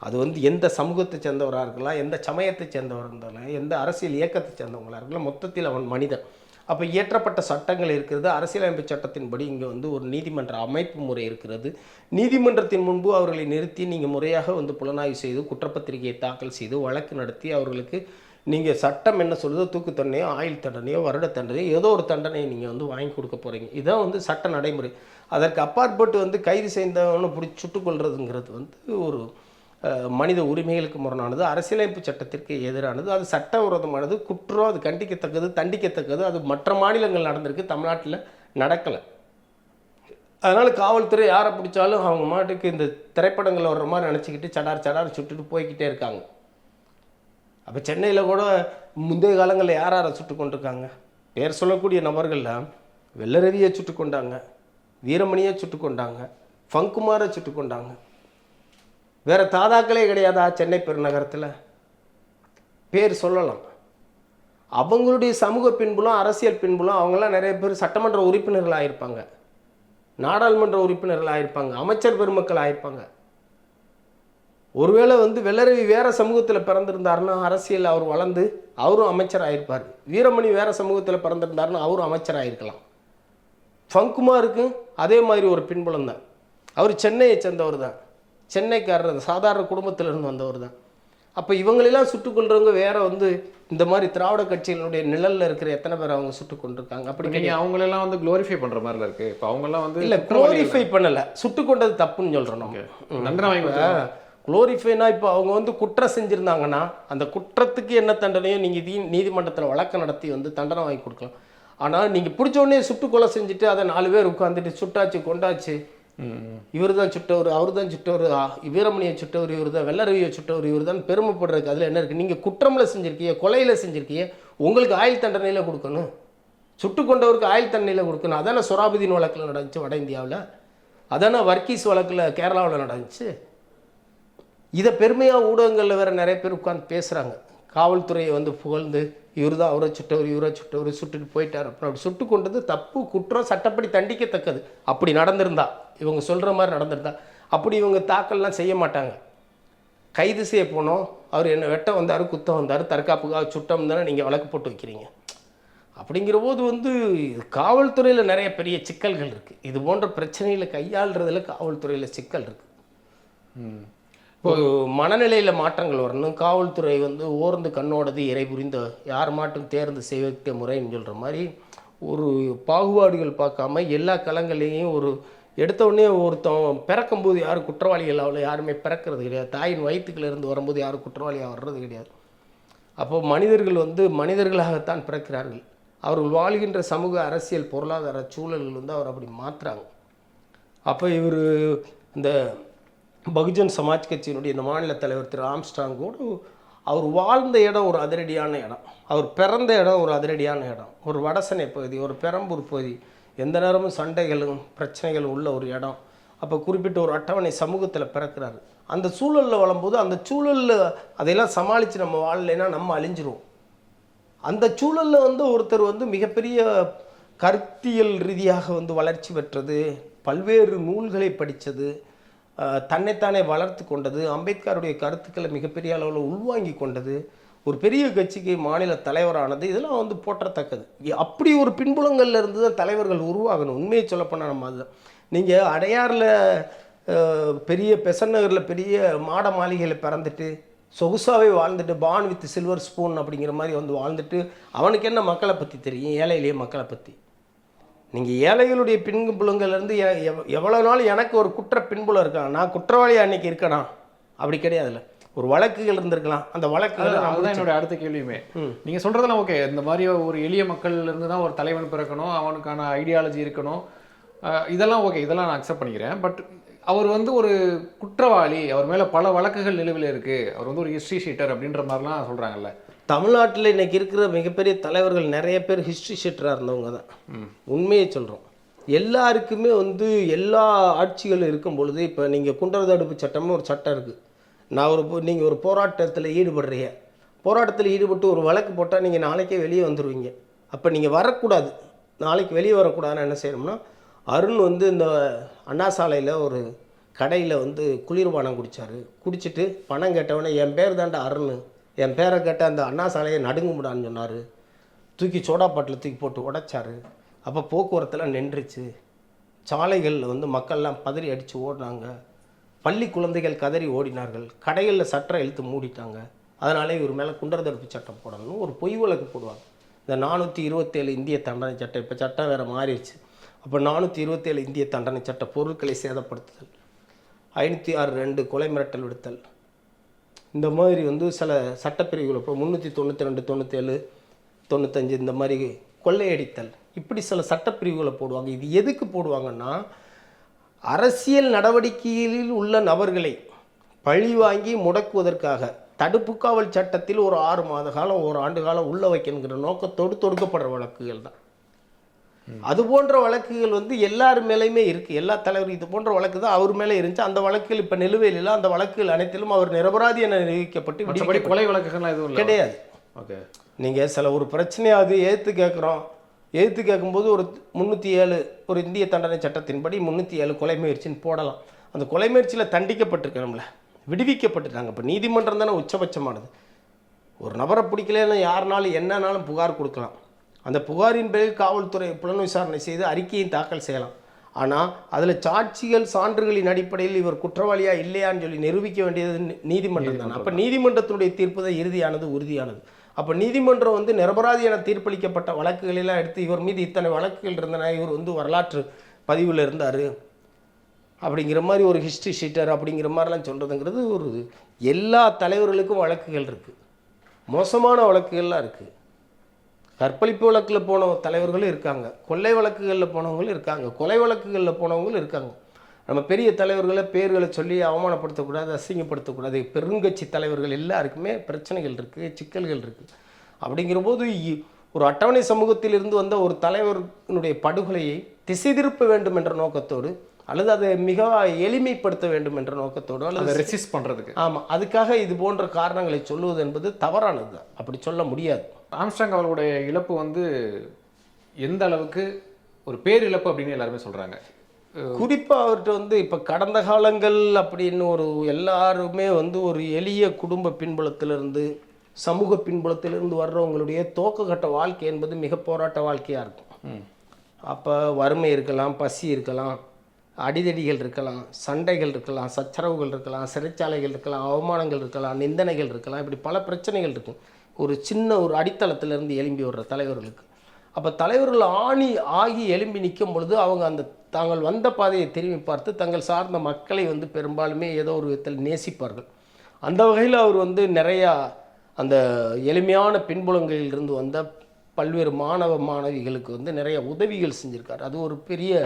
B: அது எந்த சமூகத்தை சேர்ந்தவராக இருக்கலாம், எந்த சமயத்தை சேர்ந்தவராக இருந்தாலும், எந்த அரசியல் இயக்கத்தை சேர்ந்தவங்களாக இருக்கலாம், மொத்தத்தில் அவன் மனிதன். அப்போ இயற்றப்பட்ட சட்டங்கள் இருக்கிறது. அரசியலமைப்பு சட்டத்தின்படி இங்கே ஒரு நீதிமன்ற அமைப்பு முறை இருக்கிறது. நீதிமன்றத்தின் முன்பு அவர்களை நிறுத்தி நீங்கள் முறையாக புலனாய்வு செய்து குற்றப்பத்திரிகையை தாக்கல் செய்து வழக்கு நடத்தி அவர்களுக்கு நீங்கள் சட்டம் என்ன சொல்லுதோ, தூக்கு தண்டனையோ, ஆயுள் தண்டனையோ, வருட தண்டனையோ, ஏதோ ஒரு தண்டனையை நீங்கள் வாங்கி கொடுக்க போகிறீங்க. இதான் சட்ட நடைமுறை. அதற்கு அப்பாற்பட்டு கைது செய்தவனை பிடிச்சி சுட்டுக்கொள்றதுங்கிறது ஒரு மனித உரிமைகளுக்கு முரணானது, அரசியலமைப்பு சட்டத்திற்கு எதிரானது, அது சட்டவிரோதமானது, குற்றம், அது கண்டிக்கத்தக்கது, தண்டிக்கத்தக்கது. அது மற்ற மாநிலங்கள் நடந்திருக்கு, தமிழ்நாட்டில் நடக்கலை. அதனால் காவல்துறை யாரை பிடிச்சாலும் அவங்க மாட்டுக்கு இந்த திரைப்படங்கள் வர்ற மாதிரி நினச்சிக்கிட்டு சடார் சுட்டுட்டு போய்கிட்டே இருக்காங்க. அப்போ சென்னையில் கூட முந்தைய காலங்களில் யாரை சுட்டு கொண்டிருக்காங்க? பேர் சொல்லக்கூடிய நபர்கள்லாம் வெள்ளரவியை சுட்டு கொண்டாங்க, வீரமணியை சுட்டு கொண்டாங்க, ஃபங்குமாரை சுட்டு கொண்டாங்க. வேறு தாதாக்களே கிடையாதா சென்னை பெருநகரத்தில்? பேர் சொல்லலாம். அவங்களுடைய சமூக பின்புலம், அரசியல் பின்புலம், அவங்களாம் நிறைய பேர் சட்டமன்ற உறுப்பினர்கள் ஆகியிருப்பாங்க, நாடாளுமன்ற உறுப்பினர்கள் ஆகியிருப்பாங்க, அமைச்சர் பெருமக்கள் ஆகியிருப்பாங்க. ஒருவேளை வெள்ளரவி வேறு சமூகத்தில் பிறந்திருந்தாருன்னா அரசியல் அவர் வளர்ந்து அவரும் அமைச்சர் ஆகியிருப்பார். வீரமணி வேறு சமூகத்தில் பிறந்திருந்தாருன்னா அவரும் அமைச்சர் ஆகிருக்கலாம். ஃபங்குமாருக்கு அதே மாதிரி ஒரு பின்புலம் தான். அவர் சென்னையை சேர்ந்தவர் தான், சென்னைக்காரர், சாதாரண குடும்பத்திலிருந்து வந்தவர் தான். அப்போ இவங்களெல்லாம் சுட்டுக்கொள்றவங்க வேற இந்த மாதிரி திராவிட கட்சிகளுடைய நிழலில் இருக்கிற எத்தனை பேர் அவங்க சுட்டு கொண்டிருக்காங்க? அப்படி
A: நீங்கள் அவங்களெல்லாம் க்ளோரிஃபை பண்ணுற மாதிரில இருக்குது. இப்போ அவங்கெல்லாம்
B: இல்லை, க்ளோரிஃபை பண்ணலை, சுட்டு கொண்டது தப்புன்னு சொல்கிறோம். நம்ம
A: தண்டனை வாங்கி
B: க்ளோரிஃபைனா இப்போ அவங்க குற்றம் செஞ்சுருந்தாங்கன்னா அந்த குற்றத்துக்கு என்ன தண்டனையோ நீங்கள் நீதிமன்றத்தில் வழக்கு நடத்தி தண்டனை வாங்கி கொடுக்கலாம். ஆனால் நீங்கள் பிடிச்ச உடனே சுட்டு கொலை செஞ்சுட்டு அதை 4 பேர் உட்காந்துட்டு சுட்டாச்சு கொண்டாச்சு, இவர் தான் சுட்டவர், அவர் தான் சுட்டவர், வீரமணியை சுட்டவர் இவர் தான், வெள்ளரவியை சுட்டவர் இவர் தான் பெருமைப்படுறதுக்கு அதில் என்ன இருக்குது? நீங்கள் குற்றமில் செஞ்சுருக்கீங்க, கொலையில் செஞ்சுருக்கீங்க, உங்களுக்கு ஆயுள் தண்டனையில் கொடுக்கணும், சுட்டு கொண்டவருக்கு ஆயுள் தண்டனையில் கொடுக்கணும். அதானே சொராபுதீன் வழக்கில் நடந்துச்சு வட இந்தியாவில், அதானே வர்கீஸ் வழக்கில் கேரளாவில் நடந்துச்சு. இதை பெருமையாக ஊடகங்களில் வேறு நிறைய பேர் உட்காந்து பேசுகிறாங்க. காவல்துறையை புகழ்ந்து இவர் தான் அவரை சுட்டவர் சுட்டுட்டு போயிட்டார் அப்புறம் அப்படி சுட்டு கொண்டது தப்பு, குற்றம், சட்டப்படி தண்டிக்கத்தக்கது. அப்படி நடந்திருந்தா, இவங்க சொல்கிற மாதிரி நடந்திருந்தா அப்படி இவங்க தாக்கல்லாம் செய்ய மாட்டாங்க. கைது செய்ய போனோம், அவர் என்ன வெட்ட வந்தார், குத்த வந்தார், தற்காப்புக்காக சுட்டம் தானே நீங்கள் வழக்கு போட்டு வைக்கிறீங்க. அப்படிங்கிற போது காவல்துறையில் நிறைய பெரிய சிக்கல்கள் இருக்குது. இது போன்ற பிரச்சனைகளை கையாளுறதுல காவல்துறையில் சிக்கல் இருக்குது. இப்போ மனநிலையில் மாற்றங்கள் வரணும். காவல்துறை ஓர்ந்து கண்ணோடது இறை புரிந்த யார் மாட்டும் தேர்ந்து செய்வதே முறைன்னு சொல்கிற மாதிரி ஒரு பாகுபாடுகள் பார்க்காம எல்லா களங்களையும் எடுத்த உடனே ஒருத்தன் பிறக்கும்போது யாரும் குற்றவாளிகள் அவ்வளோ யாருமே பிறக்கிறது கிடையாது. தாயின் வயிற்றுக்குள்ளேருந்து வரும்போது யாரும் குற்றவாளியாக வர்றது கிடையாது. அப்போது மனிதர்கள் மனிதர்களாகத்தான் பிறக்கிறார்கள். அவர்கள் வாழ்கின்ற சமூக, அரசியல், பொருளாதார சூழல்கள் அவர் அப்படி மாற்றுறாங்க. அப்போ இவர் இந்த பகுஜன் சமாஜ் கட்சியினுடைய இந்த மாநில தலைவர் திரு ஆம்ஸ்ட்ராங்கோடு அவர் வாழ்ந்த இடம் ஒரு அதிரடியான இடம், அவர் பிறந்த இடம் ஒரு அதிரடியான இடம், ஒரு வடசென்னை பகுதி, ஒரு பெரம்பூர் பகுதி, எந்த நேரமும் சண்டைகளும் பிரச்சனைகளும் உள்ள ஒரு இடம். அப்போ குறிப்பிட்ட ஒரு அட்டவணை சமூகத்தில் பிறக்கிறாரு. அந்த சூழலில் வளரும்போது அந்த சூழலில் அதையெல்லாம் சமாளித்து நம்ம வாழலைன்னா நம்ம அழிஞ்சிருவோம். அந்த சூழலில் வந்து ஒருத்தர் வந்து மிகப்பெரிய கருத்தியல் ரீதியாக வந்து வளர்ச்சி பெற்றது, பல்வேறு நூல்களை படித்தது, தன்னைத்தானே வளர்த்து கொண்டது, அம்பேத்கருடைய கருத்துக்களை மிகப்பெரிய அளவில் உள்வாங்கி கொண்டது, ஒரு பெரிய கட்சிக்கு மாநில தலைவரானது, இதெல்லாம் வந்து போற்றத்தக்கது. அப்படி ஒரு பின்புலங்கள்ல இருந்து தான் தலைவர்கள் உருவாகணும். உண்மையை சொல்லப்போனால் நம்ம அதுதான். நீங்கள் அடையாறில் பெரிய பெசன் நகரில் பெரிய மாட மாளிகையில் பிறந்துட்டு சொகுசாகவே வாழ்ந்துட்டு பான் வித் சில்வர் ஸ்பூன் அப்படிங்கிற மாதிரி வந்து வாழ்ந்துட்டு அவனுக்கு என்ன மக்களை பற்றி தெரியும்? ஏழையிலேயே மக்களை பற்றி. நீங்கள் ஏழைகளுடைய பின்புலங்கள்லேருந்து எவ்வளோ நாள் எனக்கு ஒரு குற்ற பின்புலம் இருக்கான், நான் குற்றவாளியாக அன்றைக்கி இருக்கேனா? அப்படி கிடையாதுல்ல. ஒரு வழக்குகள் இருந்திருக்கலாம், அந்த வழக்குகள்
A: அதுதான் என்னோட அடுத்த கேள்வியுமே. நீங்கள் சொல்கிறதெல்லாம் ஓகே, இந்த மாதிரி ஒரு எளிய மக்கள்லேருந்து தான் ஒரு தலைவன் பிறக்கணும், அவனுக்கான ஐடியாலஜி இருக்கணும், இதெல்லாம் ஓகே, இதெல்லாம் நான் அக்செப்ட் பண்ணிக்கிறேன். பட் அவர் வந்து ஒரு குற்றவாளி, அவர் மேலே பல வழக்குகள் நிலுவையில் இருக்குது, அவர் வந்து ஒரு ஹிஸ்ட்ரி ஷீட்டர் அப்படின்ற மாதிரிலாம் சொல்கிறாங்கல்ல.
B: தமிழ்நாட்டில் இன்றைக்கி இருக்கிற மிகப்பெரிய தலைவர்கள் நிறைய பேர் ஹிஸ்ட்ரி ஷீட்டராக இருந்தவங்க தான். உண்மையை சொல்கிறோம். எல்லாருக்குமே வந்து எல்லா ஆட்சிகளும் இருக்கும் பொழுது, இப்போ நீங்கள் குண்டர் தடுப்பு சட்டம்னு ஒரு சட்டம் இருக்குது. நீங்கள் ஒரு போராட்டத்தில் ஈடுபடுறீங்க, போராட்டத்தில் ஈடுபட்டு ஒரு வழக்கு போட்டால் நீங்கள் நாளைக்கே வெளியே வந்துடுவீங்க. அப்போ நீங்கள் வரக்கூடாது, நாளைக்கு வெளியே வரக்கூடாதுன்னு என்ன செய்யணும்னா, அருண் வந்து இந்த அண்ணா சாலையில் ஒரு கடையில் வந்து குளிர்பானம் குடித்தார். குடிச்சிட்டு பணம் கேட்டவொடனே என் பேர் தாண்டா அருண், என் பேரை கேட்ட அந்த அண்ணா சாலையை நடுங்குமுடான்னு சொன்னார். தூக்கி சோடாப்பாட்டில் தூக்கி போட்டு உடைச்சார். அப்போ போக்குவரத்தெல்லாம் நின்றுச்சு. சாலைகளில் வந்து மக்கள்லாம் பதறி அடித்து ஓடினாங்க. பள்ளி குழந்தைகள் கதறி ஓடினார்கள். கடைகளில் சட்டரை இழுத்து மூடிட்டாங்க. அதனாலே இவர் மேலே குண்டர் தடுப்பு சட்டம் போடணும்னு ஒரு பொய் வழக்கு போடுவாங்க. இந்த 427 இந்திய தண்டனை சட்டம், இப்போ சட்டம் வேறு மாறிடுச்சு. அப்போ 427 இந்திய தண்டனை சட்ட பொருட்களை சேதப்படுத்துதல், 506(2) கொலை மிரட்டல் விடுத்தல், இந்த மாதிரி வந்து சில சட்டப்பிரிவுகள், இப்போ 392, 97, 95 இந்த மாதிரி கொள்ளையடித்தல், இப்படி சில சட்டப்பிரிவுகளை போடுவாங்க. இது எதுக்கு போடுவாங்கன்னா, அரசியல் நடவடிக்கையில் உள்ள நபர்களை பழி வாங்கி முடக்குவதற்காக தடுப்பு காவல் சட்டத்தில் ஒரு 6 மாத காலம், ஒரு ஆண்டு காலம் உள்ள வைக்கணுங்கிற நோக்கத்தோடு தொடுக்கப்படுற வழக்குகள் தான். அது போன்ற வழக்குகள் வந்து எல்லார் மேலேயுமே இருக்குது. எல்லா தலைவரும் இது போன்ற வழக்கு தான் அவர் மேலே இருந்துச்சு. அந்த வழக்குகள் இப்போ நிலுவையில் இல்லை. அந்த வழக்குகள் அனைத்திலும் அவர் நிரபராதி என நிரூபிக்கப்பட்டு
A: கொலை வழக்குகள்லாம் எதுவும்
B: கிடையாது.
A: ஓகே,
B: நீங்கள் சில ஒரு பிரச்சனையாவது ஏற்று கேட்குறோம், எதிர்த்து கேட்கும்போது ஒரு 307 ஒரு இந்திய தண்டனை சட்டத்தின்படி 307 கொலை முயற்சின்னு போடலாம். அந்த கொலை முயற்சியில் தண்டிக்கப்பட்டிருக்கணும்ல, விடுவிக்கப்பட்டுட்டாங்க. இப்போ நீதிமன்றம் தானே உச்சபட்சமானது. ஒரு நபரை பிடிக்கலன்னு யாருனாலும் என்னன்னாலும் புகார் கொடுக்கலாம். அந்த புகாரின் பேரில் காவல்துறை புலன் விசாரணை செய்து அறிக்கையை தாக்கல் செய்யலாம். ஆனால் அதில் சாட்சிகள் சான்றுகளின் அடிப்படையில் இவர் குற்றவாளியா இல்லையான்னு சொல்லி நிரூபிக்க வேண்டியது நீதிமன்றம் தான். அப்போ நீதிமன்றத்தினுடைய தீர்ப்பு தான் இறுதியானது, உறுதியானது. அப்போ நீதிமன்றம் வந்து நிரபராதி என தீர்ப்பளிக்கப்பட்ட வழக்குகளெல்லாம் எடுத்து இவர் மீது இத்தனை வழக்குகள் இருந்தன, இவர் வந்து வரலாற்று பதிவில் இருந்தார் அப்படிங்கிற மாதிரி ஒரு ஹிஸ்ட்ரி ஷீட்டர் அப்படிங்கிற மாதிரிலாம் சொல்கிறதுங்கிறது ஒரு எல்லா தலைவர்களுக்கும் வழக்குகள் இருக்குது. மோசமான வழக்குகள்லாம் இருக்குது. கற்பழிப்பு வழக்கில் போன தலைவர்களும் இருக்காங்க, கொள்ளை வழக்குகளில் போனவங்களும் இருக்காங்க, கொலை வழக்குகளில் போனவங்களும் இருக்காங்க. நம்ம பெரிய தலைவர்களை பேர்களை சொல்லி அவமானப்படுத்தக்கூடாது, அசிங்கப்படுத்தக்கூடாது. பெருங்கட்சி தலைவர்கள் எல்லாருக்குமே பிரச்சனைகள் இருக்குது, சிக்கல்கள் இருக்குது. அப்படிங்கிற போது ஒரு அட்டவணை சமூகத்தில் இருந்து வந்த ஒரு தலைவர்களுடைய படுகொலையை திசை திருப்ப வேண்டும் என்ற நோக்கத்தோடு, அல்லது அதை மிக எளிமைப்படுத்த வேண்டும் என்ற நோக்கத்தோடு, அல்லது
A: ரெசிஸ்ட் பண்ணுறதுக்கு,
B: ஆமாம், அதுக்காக இது போன்ற காரணங்களை சொல்லுவது என்பது தவறானது தான். அப்படி சொல்ல முடியாது.
A: ஆம்ஸ்ட்ராங் அவர்களுடைய இழப்பு வந்து எந்த அளவுக்கு ஒரு பேரிழப்பு அப்படின்னு எல்லாருமே சொல்கிறாங்க.
B: குறிப்பாக அவர்கிட்ட வந்து இப்போ கடந்த காலங்கள் அப்படின்னு ஒரு எல்லாருமே வந்து ஒரு எளிய குடும்ப பின்புலத்திலிருந்து சமூக பின்புலத்திலிருந்து வர்றவங்களுடைய துவக்கக்கட்ட வாழ்க்கை என்பது மிக போராட்ட வாழ்க்கையாக இருக்கும். அப்போ வறுமை இருக்கலாம், பசி இருக்கலாம், அடிதடிகள் இருக்கலாம், சண்டைகள் இருக்கலாம், சச்சரவுகள் இருக்கலாம், சிறைச்சாலைகள் இருக்கலாம், அவமானங்கள் இருக்கலாம், நிந்தனைகள் இருக்கலாம், இப்படி பல பிரச்சனைகள் இருக்கும் ஒரு சின்ன ஒரு அடித்தளத்திலிருந்து எழும்பி வர்ற தலைவர்களுக்கு. அப்போ தலைவர்கள் ஆகி எழும்பி நிற்கும் பொழுது அவங்க அந்த தாங்கள் வந்த பாதையை திரும்பி பார்த்து தங்கள் சார்ந்த மக்களை வந்து பெரும்பாலுமே ஏதோ ஒரு விதத்தில் நேசிப்பார்கள். அந்த வகையில் அவர் வந்து நிறையா அந்த எளிமையான பின்புலங்களிலிருந்து வந்த பல்வேறு மாணவிகளுக்கு வந்து நிறைய உதவிகள் செஞ்சுருக்கார். அது ஒரு பெரிய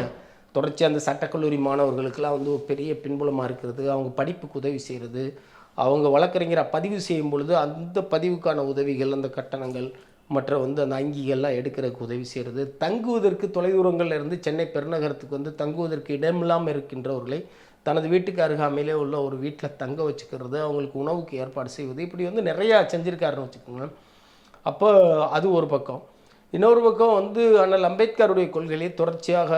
B: தொடர்ச்சி. அந்த சட்டக்கல்லூரி மாணவர்களுக்கெல்லாம் வந்து ஒரு பெரிய பின்புலமாக இருக்கிறது, அவங்க படிப்புக்கு உதவி செய்கிறது, அவங்க வழக்கறிஞராக பதிவு செய்யும் பொழுது அந்த பதிவுக்கான உதவிகள், அந்த கட்டணங்கள், மற்ற வந்து அந்த அங்கிகள்லாம் எடுக்கிறதுக்கு உதவி செய்கிறது, தங்குவதற்கு தொலைதூரங்களில் இருந்து சென்னை பெருநகரத்துக்கு வந்து தங்குவதற்கு இடமில்லாமல் இருக்கின்றவர்களை தனது வீட்டுக்கு அருகாமையிலே உள்ள ஒரு வீட்டில் தங்க வச்சுக்கிறது, அவங்களுக்கு உணவுக்கு ஏற்பாடு செய்வது, இப்படி வந்து நிறையா செஞ்சுருக்காருன்னு வச்சுக்கோங்க. அப்போ அது ஒரு பக்கம். இன்னொரு பக்கம் வந்து அண்ணல் அம்பேத்கருடைய கொள்கையை தொடர்ச்சியாக